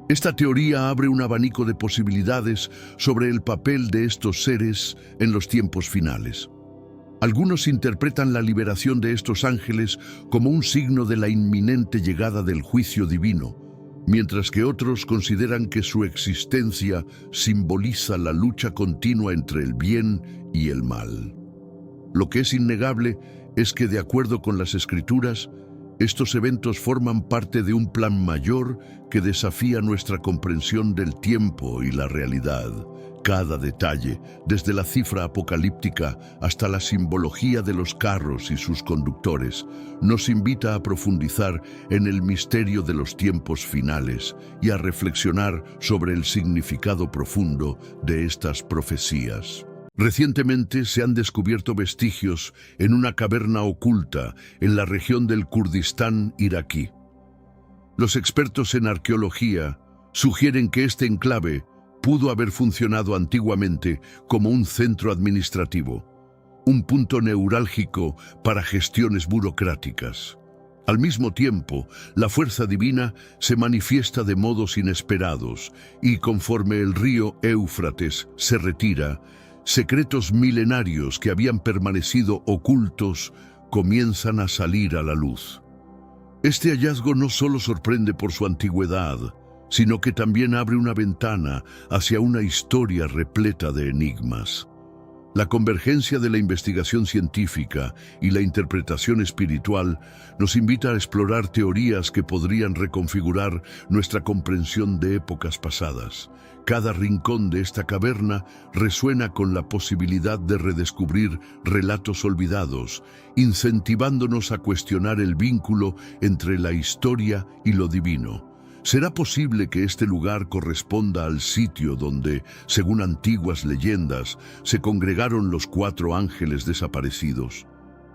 Esta teoría abre un abanico de posibilidades sobre el papel de estos seres en los tiempos finales. Algunos interpretan la liberación de estos ángeles como un signo de la inminente llegada del juicio divino, mientras que otros consideran que su existencia simboliza la lucha continua entre el bien y el mal. Lo que es innegable es que, de acuerdo con las Escrituras, estos eventos forman parte de un plan mayor que desafía nuestra comprensión del tiempo y la realidad. Cada detalle, desde la cifra apocalíptica hasta la simbología de los carros y sus conductores, nos invita a profundizar en el misterio de los tiempos finales y a reflexionar sobre el significado profundo de estas profecías. Recientemente se han descubierto vestigios en una caverna oculta en la región del Kurdistán iraquí. Los expertos en arqueología sugieren que este enclave pudo haber funcionado antiguamente como un centro administrativo, un punto neurálgico para gestiones burocráticas. Al mismo tiempo, la fuerza divina se manifiesta de modos inesperados y, conforme el río Éufrates se retira, secretos milenarios que habían permanecido ocultos comienzan a salir a la luz. Este hallazgo no solo sorprende por su antigüedad, sino que también abre una ventana hacia una historia repleta de enigmas. La convergencia de la investigación científica y la interpretación espiritual nos invita a explorar teorías que podrían reconfigurar nuestra comprensión de épocas pasadas. Cada rincón de esta caverna resuena con la posibilidad de redescubrir relatos olvidados, incentivándonos a cuestionar el vínculo entre la historia y lo divino. ¿Será posible que este lugar corresponda al sitio donde, según antiguas leyendas, se congregaron los 4 ángeles desaparecidos?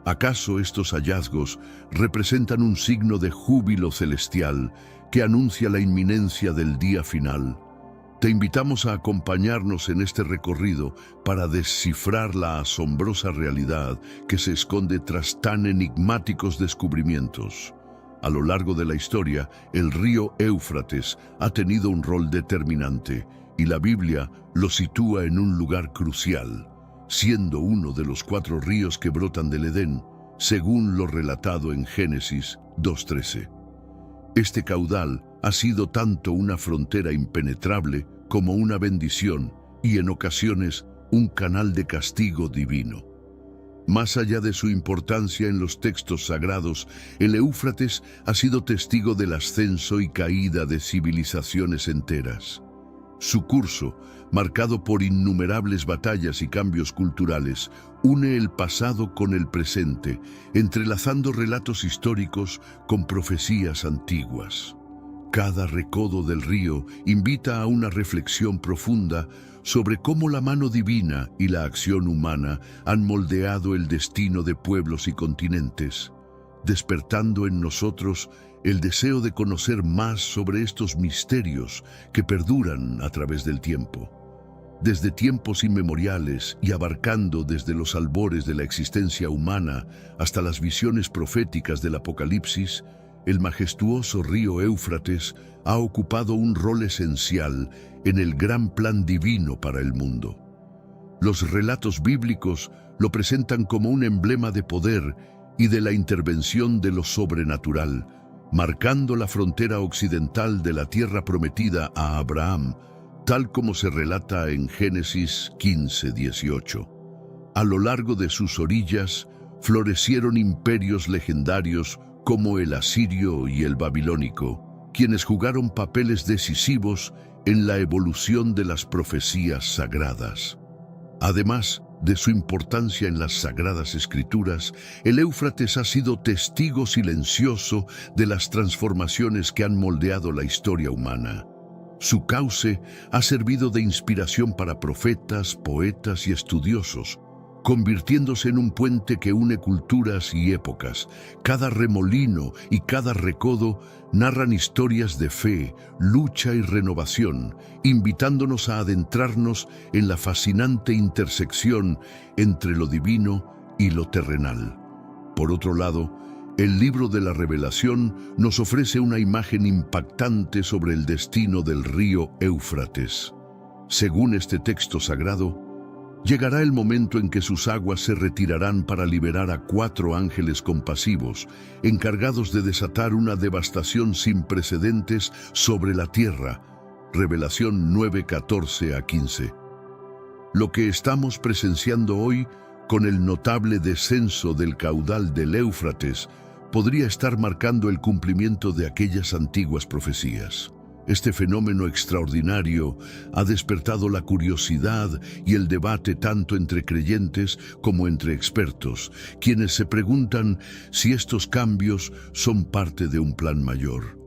¿Acaso estos hallazgos representan un signo de júbilo celestial que anuncia la inminencia del día final? Te invitamos a acompañarnos en este recorrido para descifrar la asombrosa realidad que se esconde tras tan enigmáticos descubrimientos. A lo largo de la historia, el río Éufrates ha tenido un rol determinante y la Biblia lo sitúa en un lugar crucial, siendo uno de los 4 ríos que brotan del Edén, según lo relatado en Génesis 2:13. Este caudal ha sido tanto una frontera impenetrable como una bendición y en ocasiones un canal de castigo divino. Más allá de su importancia en los textos sagrados, el Éufrates ha sido testigo del ascenso y caída de civilizaciones enteras. Su curso, marcado por innumerables batallas y cambios culturales, une el pasado con el presente, entrelazando relatos históricos con profecías antiguas. Cada recodo del río invita a una reflexión profunda sobre cómo la mano divina y la acción humana han moldeado el destino de pueblos y continentes, despertando en nosotros el deseo de conocer más sobre estos misterios que perduran a través del tiempo. Desde tiempos inmemoriales y abarcando desde los albores de la existencia humana hasta las visiones proféticas del Apocalipsis, el majestuoso río Éufrates ha ocupado un rol esencial en el gran plan divino para el mundo. Los relatos bíblicos lo presentan como un emblema de poder y de la intervención de lo sobrenatural, marcando la frontera occidental de la tierra prometida a Abraham, tal como se relata en Génesis 15:18. A lo largo de sus orillas florecieron imperios legendarios como el asirio y el babilónico, quienes jugaron papeles decisivos en la evolución de las profecías sagradas. Además de su importancia en las Sagradas Escrituras, el Éufrates ha sido testigo silencioso de las transformaciones que han moldeado la historia humana. Su cauce ha servido de inspiración para profetas, poetas y estudiosos, convirtiéndose en un puente que une culturas y épocas. Cada remolino y cada recodo narran historias de fe, lucha y renovación, invitándonos a adentrarnos en la fascinante intersección entre lo divino y lo terrenal. Por otro lado, el libro de la Revelación nos ofrece una imagen impactante sobre el destino del río Éufrates. Según este texto sagrado, llegará el momento en que sus aguas se retirarán para liberar a 4 ángeles compasivos, encargados de desatar una devastación sin precedentes sobre la tierra. Revelación 9:14-15. Lo que estamos presenciando hoy, con el notable descenso del caudal del Éufrates, podría estar marcando el cumplimiento de aquellas antiguas profecías. Este fenómeno extraordinario ha despertado la curiosidad y el debate tanto entre creyentes como entre expertos, quienes se preguntan si estos cambios son parte de un plan mayor.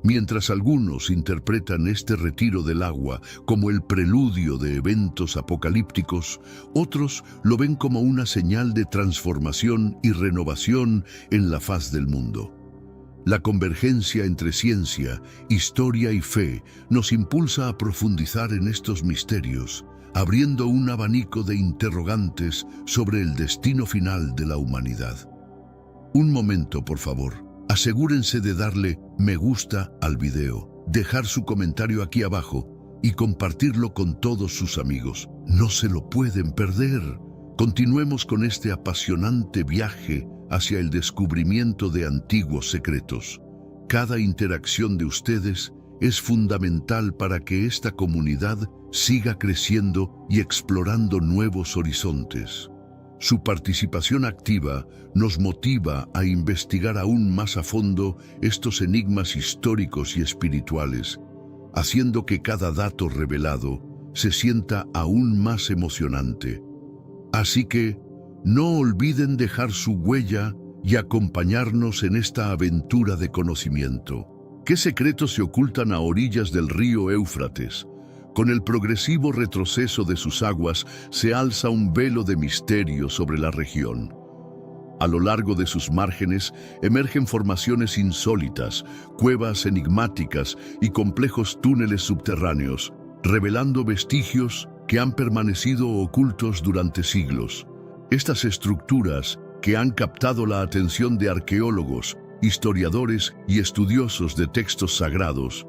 Mientras algunos interpretan este retiro del agua como el preludio de eventos apocalípticos, otros lo ven como una señal de transformación y renovación en la faz del mundo. La convergencia entre ciencia, historia y fe nos impulsa a profundizar en estos misterios, abriendo un abanico de interrogantes sobre el destino final de la humanidad. Un momento, por favor. Asegúrense de darle me gusta al video, dejar su comentario aquí abajo y compartirlo con todos sus amigos. No se lo pueden perder. Continuemos con este apasionante viaje hacia el descubrimiento de antiguos secretos. Cada interacción de ustedes es fundamental para que esta comunidad siga creciendo y explorando nuevos horizontes. Su participación activa nos motiva a investigar aún más a fondo estos enigmas históricos y espirituales, haciendo que cada dato revelado se sienta aún más emocionante. Así que, no olviden dejar su huella y acompañarnos en esta aventura de conocimiento. ¿Qué secretos se ocultan a orillas del río Éufrates? Con el progresivo retroceso de sus aguas se alza un velo de misterio sobre la región. A lo largo de sus márgenes emergen formaciones insólitas, cuevas enigmáticas y complejos túneles subterráneos, revelando vestigios que han permanecido ocultos durante siglos. Estas estructuras, que han captado la atención de arqueólogos, historiadores y estudiosos de textos sagrados,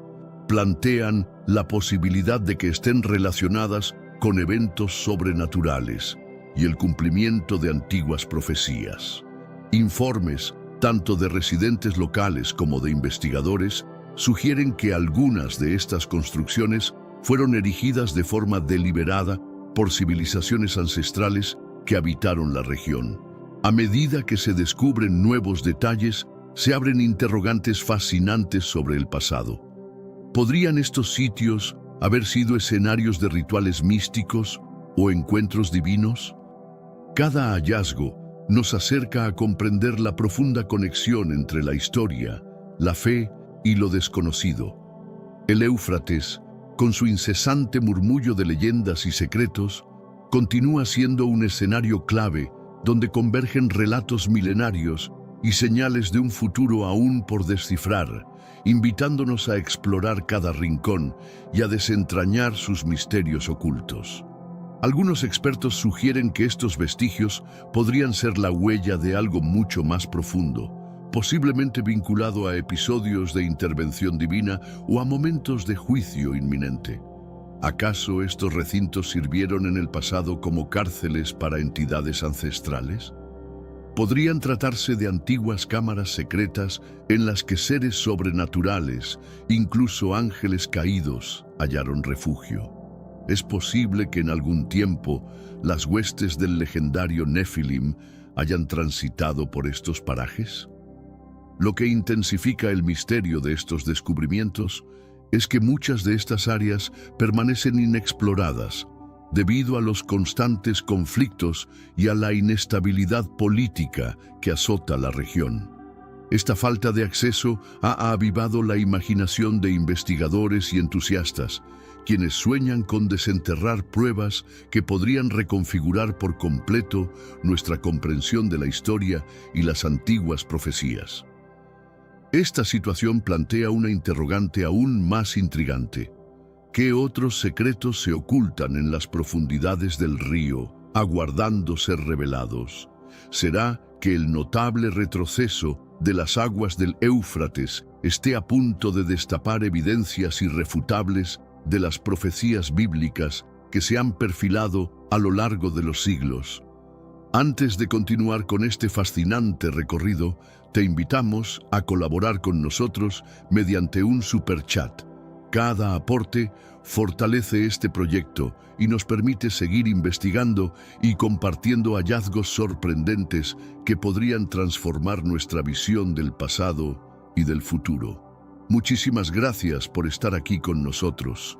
plantean la posibilidad de que estén relacionadas con eventos sobrenaturales y el cumplimiento de antiguas profecías. Informes, tanto de residentes locales como de investigadores, sugieren que algunas de estas construcciones fueron erigidas de forma deliberada por civilizaciones ancestrales que habitaron la región. A medida que se descubren nuevos detalles, se abren interrogantes fascinantes sobre el pasado. ¿Podrían estos sitios haber sido escenarios de rituales místicos o encuentros divinos? Cada hallazgo nos acerca a comprender la profunda conexión entre la historia, la fe y lo desconocido. El Éufrates, con su incesante murmullo de leyendas y secretos, continúa siendo un escenario clave donde convergen relatos milenarios y señales de un futuro aún por descifrar, invitándonos a explorar cada rincón y a desentrañar sus misterios ocultos. Algunos expertos sugieren que estos vestigios podrían ser la huella de algo mucho más profundo, posiblemente vinculado a episodios de intervención divina o a momentos de juicio inminente. ¿Acaso estos recintos sirvieron en el pasado como cárceles para entidades ancestrales? Podrían tratarse de antiguas cámaras secretas en las que seres sobrenaturales, incluso ángeles caídos, hallaron refugio. Es posible que en algún tiempo las huestes del legendario Nefilim hayan transitado por estos parajes. Lo que intensifica el misterio de estos descubrimientos es que muchas de estas áreas permanecen inexploradas, debido a los constantes conflictos y a la inestabilidad política que azota la región. Esta falta de acceso ha avivado la imaginación de investigadores y entusiastas, quienes sueñan con desenterrar pruebas que podrían reconfigurar por completo nuestra comprensión de la historia y las antiguas profecías. Esta situación plantea una interrogante aún más intrigante. ¿Qué otros secretos se ocultan en las profundidades del río, aguardando ser revelados? ¿Será que el notable retroceso de las aguas del Éufrates esté a punto de destapar evidencias irrefutables de las profecías bíblicas que se han perfilado a lo largo de los siglos? Antes de continuar con este fascinante recorrido, te invitamos a colaborar con nosotros mediante un superchat. Cada aporte fortalece este proyecto y nos permite seguir investigando y compartiendo hallazgos sorprendentes que podrían transformar nuestra visión del pasado y del futuro. Muchísimas gracias por estar aquí con nosotros.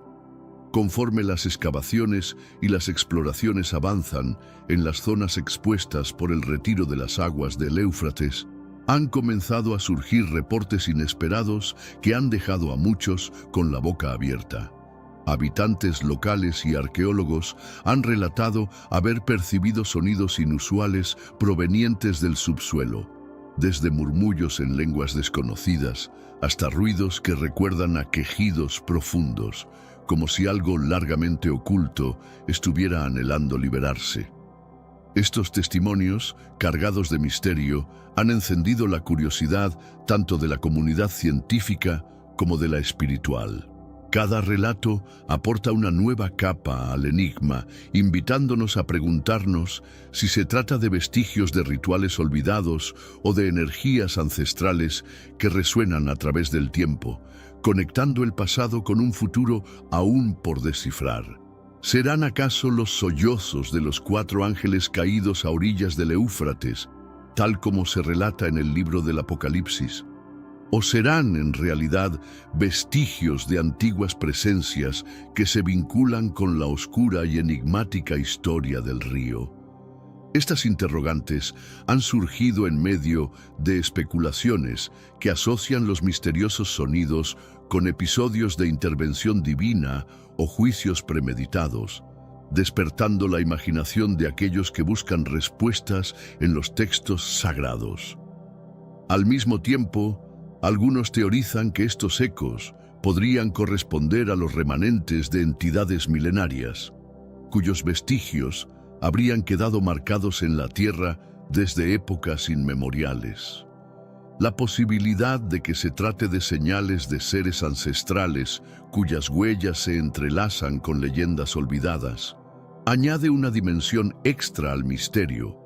Conforme las excavaciones y las exploraciones avanzan en las zonas expuestas por el retiro de las aguas del Éufrates, han comenzado a surgir reportes inesperados que han dejado a muchos con la boca abierta. Habitantes locales y arqueólogos han relatado haber percibido sonidos inusuales provenientes del subsuelo, desde murmullos en lenguas desconocidas hasta ruidos que recuerdan a quejidos profundos, como si algo largamente oculto estuviera anhelando liberarse. Estos testimonios, cargados de misterio, han encendido la curiosidad tanto de la comunidad científica como de la espiritual. Cada relato aporta una nueva capa al enigma, invitándonos a preguntarnos si se trata de vestigios de rituales olvidados o de energías ancestrales que resuenan a través del tiempo, conectando el pasado con un futuro aún por descifrar. ¿Serán acaso los sollozos de los 4 ángeles caídos a orillas del Éufrates, tal como se relata en el libro del Apocalipsis? ¿O serán, en realidad, vestigios de antiguas presencias que se vinculan con la oscura y enigmática historia del río? Estas interrogantes han surgido en medio de especulaciones que asocian los misteriosos sonidos con episodios de intervención divina o juicios premeditados, despertando la imaginación de aquellos que buscan respuestas en los textos sagrados. Al mismo tiempo, algunos teorizan que estos ecos podrían corresponder a los remanentes de entidades milenarias, cuyos vestigios habrían quedado marcados en la tierra desde épocas inmemoriales. La posibilidad de que se trate de señales de seres ancestrales cuyas huellas se entrelazan con leyendas olvidadas añade una dimensión extra al misterio,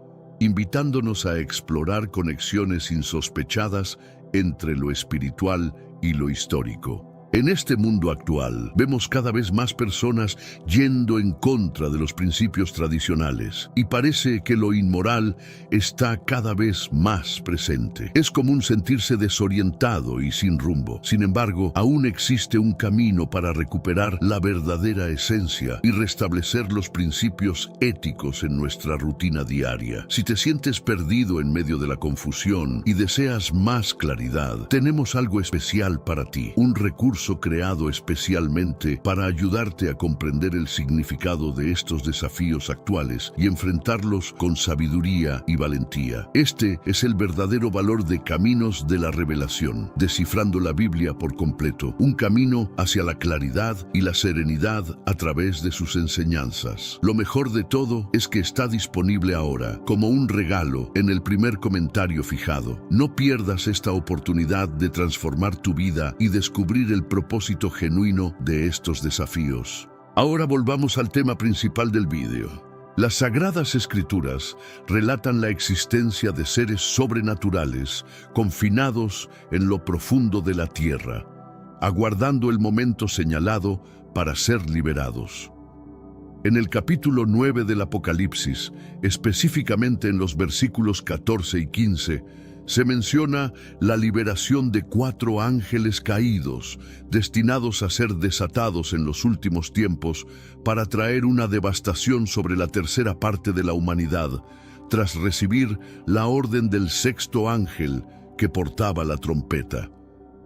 invitándonos a explorar conexiones insospechadas entre lo espiritual y lo histórico. En este mundo actual, vemos cada vez más personas yendo en contra de los principios tradicionales y parece que lo inmoral está cada vez más presente. Es común sentirse desorientado y sin rumbo. Sin embargo, aún existe un camino para recuperar la verdadera esencia y restablecer los principios éticos en nuestra rutina diaria. Si te sientes perdido en medio de la confusión y deseas más claridad, tenemos algo especial para ti, un recurso creado especialmente para ayudarte a comprender el significado de estos desafíos actuales y enfrentarlos con sabiduría y valentía. Este es el verdadero valor de Caminos de la Revelación, descifrando la Biblia por completo, un camino hacia la claridad y la serenidad a través de sus enseñanzas. Lo mejor de todo es que está disponible ahora, como un regalo, en el primer comentario fijado. No pierdas esta oportunidad de transformar tu vida y descubrir el propósito genuino de estos desafíos. Ahora volvamos al tema principal del vídeo. Las Sagradas Escrituras relatan la existencia de seres sobrenaturales confinados en lo profundo de la tierra, aguardando el momento señalado para ser liberados. En el capítulo 9 del Apocalipsis, específicamente en los versículos 14 y 15, se menciona la liberación de 4 ángeles caídos, destinados a ser desatados en los últimos tiempos para traer una devastación sobre la tercera parte de la humanidad, tras recibir la orden del 6º ángel que portaba la trompeta.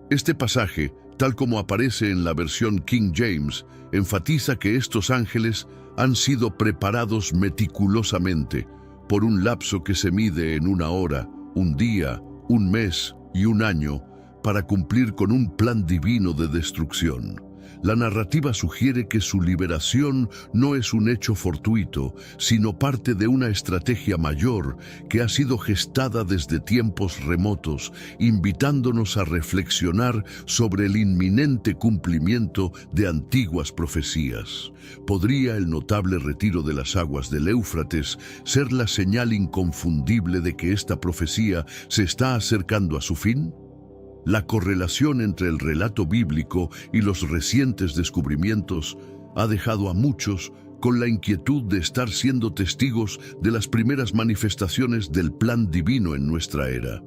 Este pasaje, tal como aparece en la versión King James, enfatiza que estos ángeles han sido preparados meticulosamente por un lapso que se mide en 1 hora, un día, un mes y un año para cumplir con un plan divino de destrucción. La narrativa sugiere que su liberación no es un hecho fortuito, sino parte de una estrategia mayor que ha sido gestada desde tiempos remotos, invitándonos a reflexionar sobre el inminente cumplimiento de antiguas profecías. ¿Podría el notable retiro de las aguas del Éufrates ser la señal inconfundible de que esta profecía se está acercando a su fin? La correlación entre el relato bíblico y los recientes descubrimientos ha dejado a muchos con la inquietud de estar siendo testigos de las primeras manifestaciones del plan divino en nuestra era.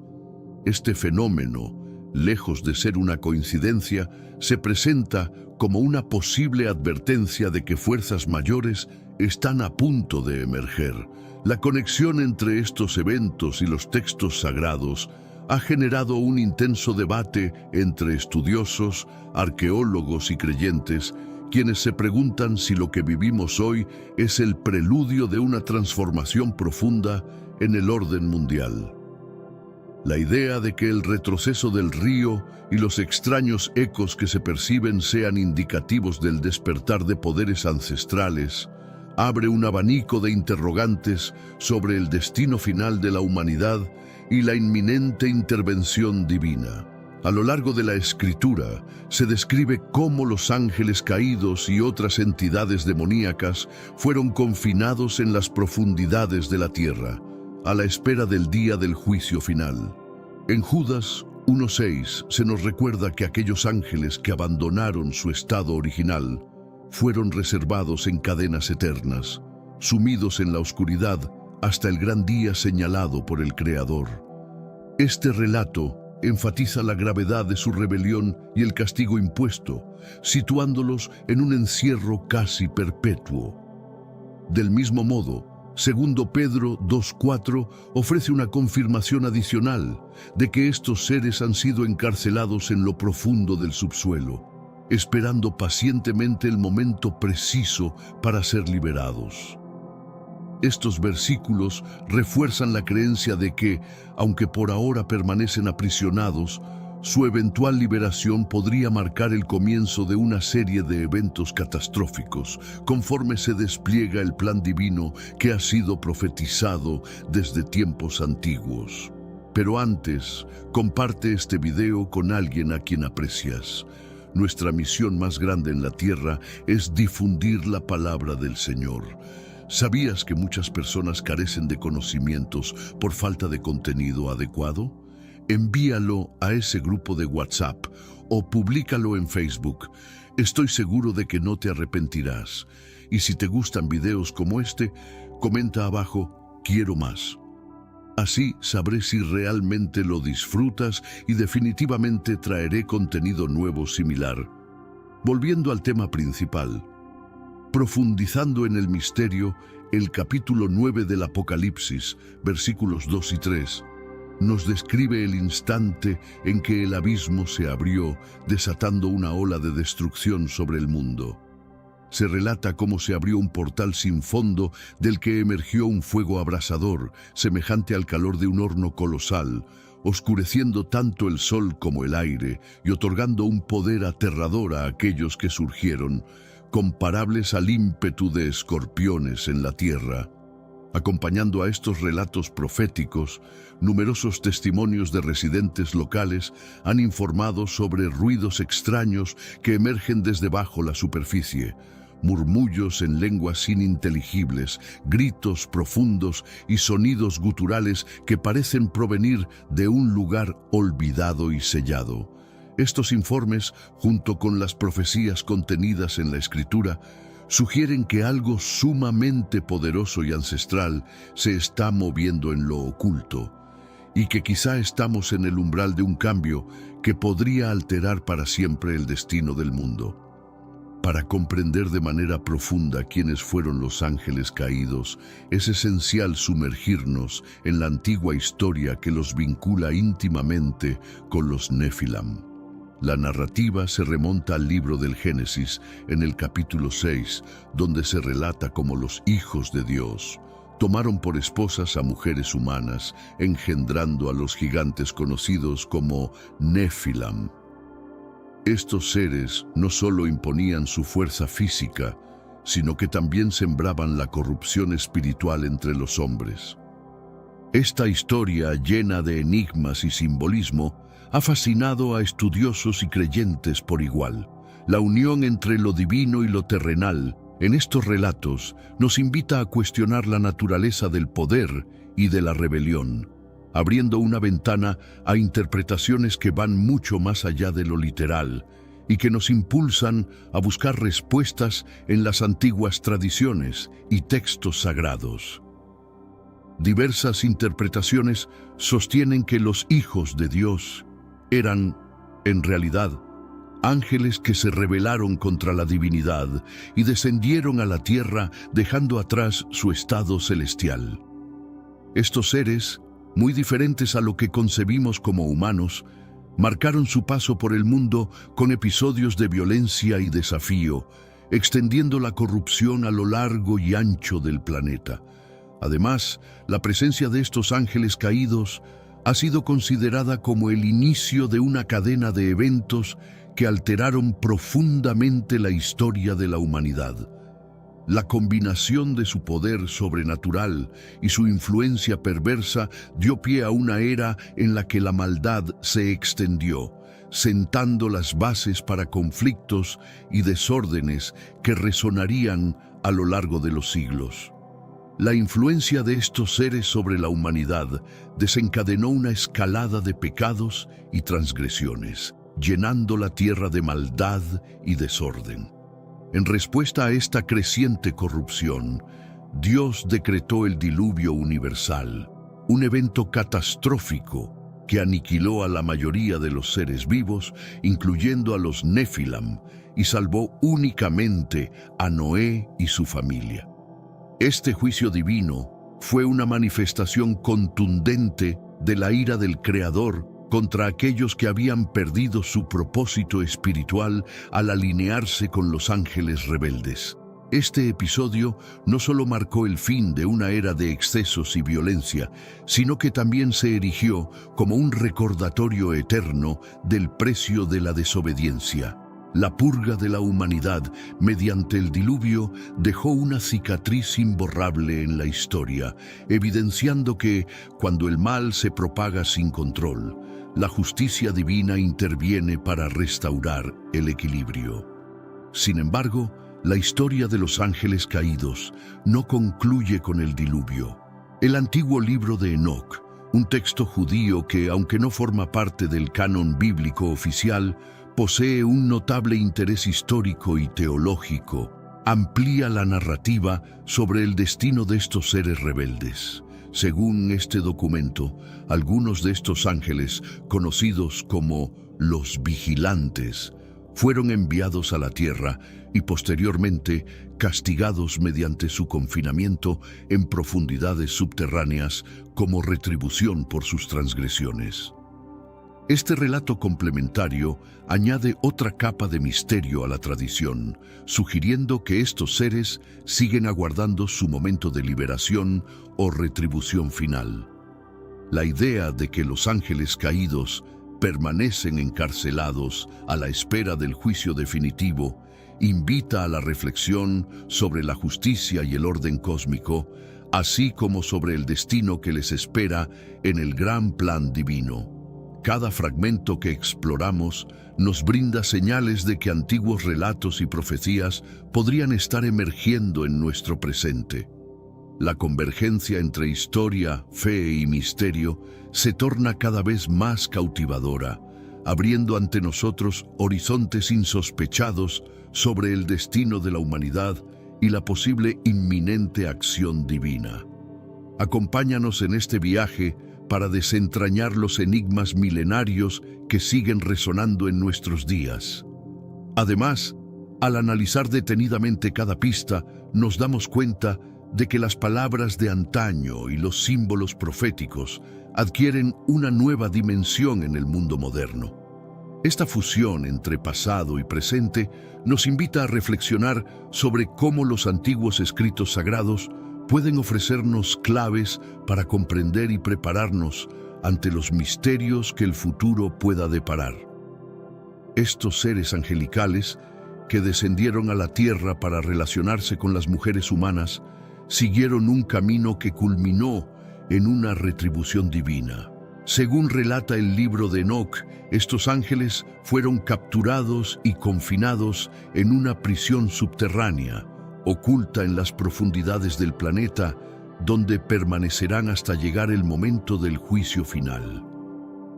Este fenómeno, lejos de ser una coincidencia, se presenta como una posible advertencia de que fuerzas mayores están a punto de emerger. La conexión entre estos eventos y los textos sagrados ha generado un intenso debate entre estudiosos, arqueólogos y creyentes, quienes se preguntan si lo que vivimos hoy es el preludio de una transformación profunda en el orden mundial. La idea de que el retroceso del río y los extraños ecos que se perciben sean indicativos del despertar de poderes ancestrales abre un abanico de interrogantes sobre el destino final de la humanidad y la inminente intervención divina. A lo largo de la Escritura se describe cómo los ángeles caídos y otras entidades demoníacas fueron confinados en las profundidades de la tierra, a la espera del día del juicio final. En Judas 1:6 se nos recuerda que aquellos ángeles que abandonaron su estado original fueron reservados en cadenas eternas, sumidos en la oscuridad hasta el gran día señalado por el Creador. Este relato enfatiza la gravedad de su rebelión y el castigo impuesto, situándolos en un encierro casi perpetuo. Del mismo modo, 2 Pedro 2:4 ofrece una confirmación adicional de que estos seres han sido encarcelados en lo profundo del subsuelo, esperando pacientemente el momento preciso para ser liberados. Estos versículos refuerzan la creencia de que, aunque por ahora permanecen aprisionados, su eventual liberación podría marcar el comienzo de una serie de eventos catastróficos, conforme se despliega el plan divino que ha sido profetizado desde tiempos antiguos. Pero antes, comparte este video con alguien a quien aprecias. Nuestra misión más grande en la tierra es difundir la palabra del Señor. ¿Sabías que muchas personas carecen de conocimientos por falta de contenido adecuado? Envíalo a ese grupo de WhatsApp o públicalo en Facebook. Estoy seguro de que no te arrepentirás. Y si te gustan videos como este, comenta abajo, quiero más. Así sabré si realmente lo disfrutas y definitivamente traeré contenido nuevo similar. Volviendo al tema principal, profundizando en el misterio, el capítulo 9 del Apocalipsis, versículos 2 y 3, nos describe el instante en que el abismo se abrió, desatando una ola de destrucción sobre el mundo. Se relata cómo se abrió un portal sin fondo del que emergió un fuego abrasador, semejante al calor de un horno colosal, oscureciendo tanto el sol como el aire y otorgando un poder aterrador a aquellos que surgieron, comparables al ímpetu de escorpiones en la tierra. Acompañando a estos relatos proféticos, numerosos testimonios de residentes locales han informado sobre ruidos extraños que emergen desde bajo la superficie, murmullos en lenguas ininteligibles, gritos profundos y sonidos guturales que parecen provenir de un lugar olvidado y sellado. Estos informes, junto con las profecías contenidas en la Escritura, sugieren que algo sumamente poderoso y ancestral se está moviendo en lo oculto, y que quizá estamos en el umbral de un cambio que podría alterar para siempre el destino del mundo. Para comprender de manera profunda quiénes fueron los ángeles caídos, es esencial sumergirnos en la antigua historia que los vincula íntimamente con los Nefilam. La narrativa se remonta al libro del Génesis, en el capítulo 6, donde se relata cómo los hijos de Dios tomaron por esposas a mujeres humanas, engendrando a los gigantes conocidos como Nefilam. Estos seres no solo imponían su fuerza física, sino que también sembraban la corrupción espiritual entre los hombres. Esta historia, llena de enigmas y simbolismo, ha fascinado a estudiosos y creyentes por igual. La unión entre lo divino y lo terrenal en estos relatos nos invita a cuestionar la naturaleza del poder y de la rebelión, abriendo una ventana a interpretaciones que van mucho más allá de lo literal y que nos impulsan a buscar respuestas en las antiguas tradiciones y textos sagrados. Diversas interpretaciones sostienen que los hijos de Dios eran, en realidad, ángeles que se rebelaron contra la divinidad y descendieron a la tierra dejando atrás su estado celestial. Estos seres, muy diferentes a lo que concebimos como humanos, marcaron su paso por el mundo con episodios de violencia y desafío, extendiendo la corrupción a lo largo y ancho del planeta. Además, la presencia de estos ángeles caídos ha sido considerada como el inicio de una cadena de eventos que alteraron profundamente la historia de la humanidad. La combinación de su poder sobrenatural y su influencia perversa dio pie a una era en la que la maldad se extendió, sentando las bases para conflictos y desórdenes que resonarían a lo largo de los siglos. La influencia de estos seres sobre la humanidad desencadenó una escalada de pecados y transgresiones, llenando la tierra de maldad y desorden. En respuesta a esta creciente corrupción, Dios decretó el diluvio universal, un evento catastrófico que aniquiló a la mayoría de los seres vivos, incluyendo a los Nefilam, y salvó únicamente a Noé y su familia. Este juicio divino fue una manifestación contundente de la ira del Creador contra aquellos que habían perdido su propósito espiritual al alinearse con los ángeles rebeldes. Este episodio no solo marcó el fin de una era de excesos y violencia, sino que también se erigió como un recordatorio eterno del precio de la desobediencia. La purga de la humanidad mediante el diluvio dejó una cicatriz imborrable en la historia, evidenciando que, cuando el mal se propaga sin control, la justicia divina interviene para restaurar el equilibrio. Sin embargo, la historia de los ángeles caídos no concluye con el diluvio. El antiguo libro de Enoc, un texto judío que, aunque no forma parte del canon bíblico oficial, posee un notable interés histórico y teológico, amplía la narrativa sobre el destino de estos seres rebeldes. Según este documento, algunos de estos ángeles, conocidos como los vigilantes, fueron enviados a la tierra y posteriormente castigados mediante su confinamiento en profundidades subterráneas como retribución por sus transgresiones. Este relato complementario añade otra capa de misterio a la tradición, sugiriendo que estos seres siguen aguardando su momento de liberación o retribución final. La idea de que los ángeles caídos permanecen encarcelados a la espera del juicio definitivo invita a la reflexión sobre la justicia y el orden cósmico, así como sobre el destino que les espera en el gran plan divino. Cada fragmento que exploramos nos brinda señales de que antiguos relatos y profecías podrían estar emergiendo en nuestro presente. La convergencia entre historia, fe y misterio se torna cada vez más cautivadora, abriendo ante nosotros horizontes insospechados sobre el destino de la humanidad y la posible inminente acción divina. Acompáñanos en este viaje para desentrañar los enigmas milenarios que siguen resonando en nuestros días. Además, al analizar detenidamente cada pista, nos damos cuenta de que las palabras de antaño y los símbolos proféticos adquieren una nueva dimensión en el mundo moderno. Esta fusión entre pasado y presente nos invita a reflexionar sobre cómo los antiguos escritos sagrados pueden ofrecernos claves para comprender y prepararnos ante los misterios que el futuro pueda deparar. Estos seres angelicales, que descendieron a la tierra para relacionarse con las mujeres humanas, siguieron un camino que culminó en una retribución divina. Según relata el libro de Enoc, estos ángeles fueron capturados y confinados en una prisión subterránea, oculta en las profundidades del planeta, donde permanecerán hasta llegar el momento del juicio final.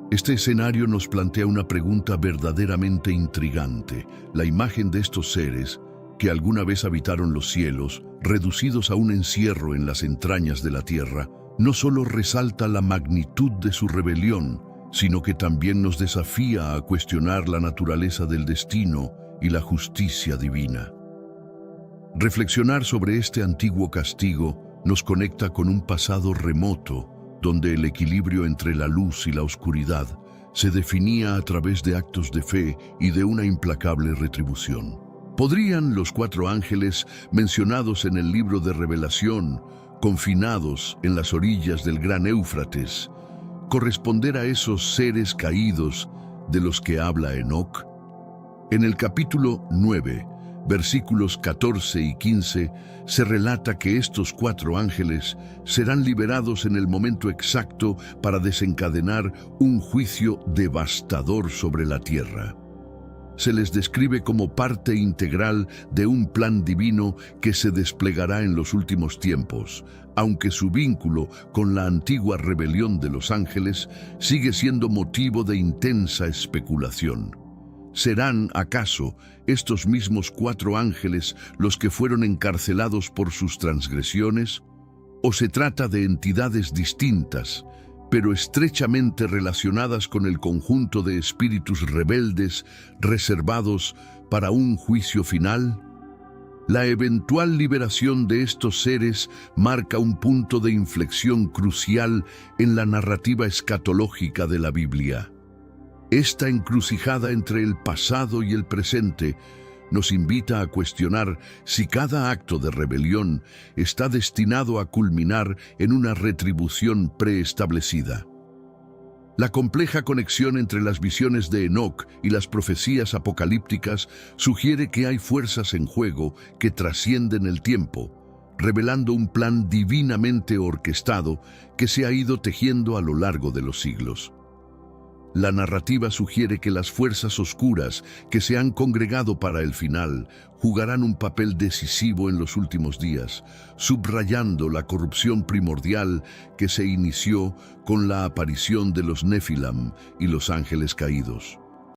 Este escenario nos plantea una pregunta verdaderamente intrigante. La imagen de estos seres, que alguna vez habitaron los cielos, reducidos a un encierro en las entrañas de la tierra, no solo resalta la magnitud de su rebelión, sino que también nos desafía a cuestionar la naturaleza del destino y la justicia divina. Reflexionar sobre este antiguo castigo nos conecta con un pasado remoto, donde el equilibrio entre la luz y la oscuridad se definía a través de actos de fe y de una implacable retribución. ¿Podrían los 4 ángeles mencionados en el libro de Revelación, confinados en las orillas del gran Éufrates, corresponder a esos seres caídos de los que habla Enoc? En el capítulo 9, versículos 14 y 15, se relata que estos 4 ángeles serán liberados en el momento exacto para desencadenar un juicio devastador sobre la tierra. Se les describe como parte integral de un plan divino que se desplegará en los últimos tiempos, aunque su vínculo con la antigua rebelión de los ángeles sigue siendo motivo de intensa especulación. ¿Serán, acaso, estos mismos 4 ángeles los que fueron encarcelados por sus transgresiones? ¿O se trata de entidades distintas, pero estrechamente relacionadas con el conjunto de espíritus rebeldes reservados para un juicio final? La eventual liberación de estos seres marca un punto de inflexión crucial en la narrativa escatológica de la Biblia. Esta encrucijada entre el pasado y el presente nos invita a cuestionar si cada acto de rebelión está destinado a culminar en una retribución preestablecida. La compleja conexión entre las visiones de Enoc y las profecías apocalípticas sugiere que hay fuerzas en juego que trascienden el tiempo, revelando un plan divinamente orquestado que se ha ido tejiendo a lo largo de los siglos. La narrativa sugiere que las fuerzas oscuras que se han congregado para el final jugarán un papel decisivo en los últimos días, subrayando la corrupción primordial que se inició con la aparición de los Nefilam y los ángeles caídos.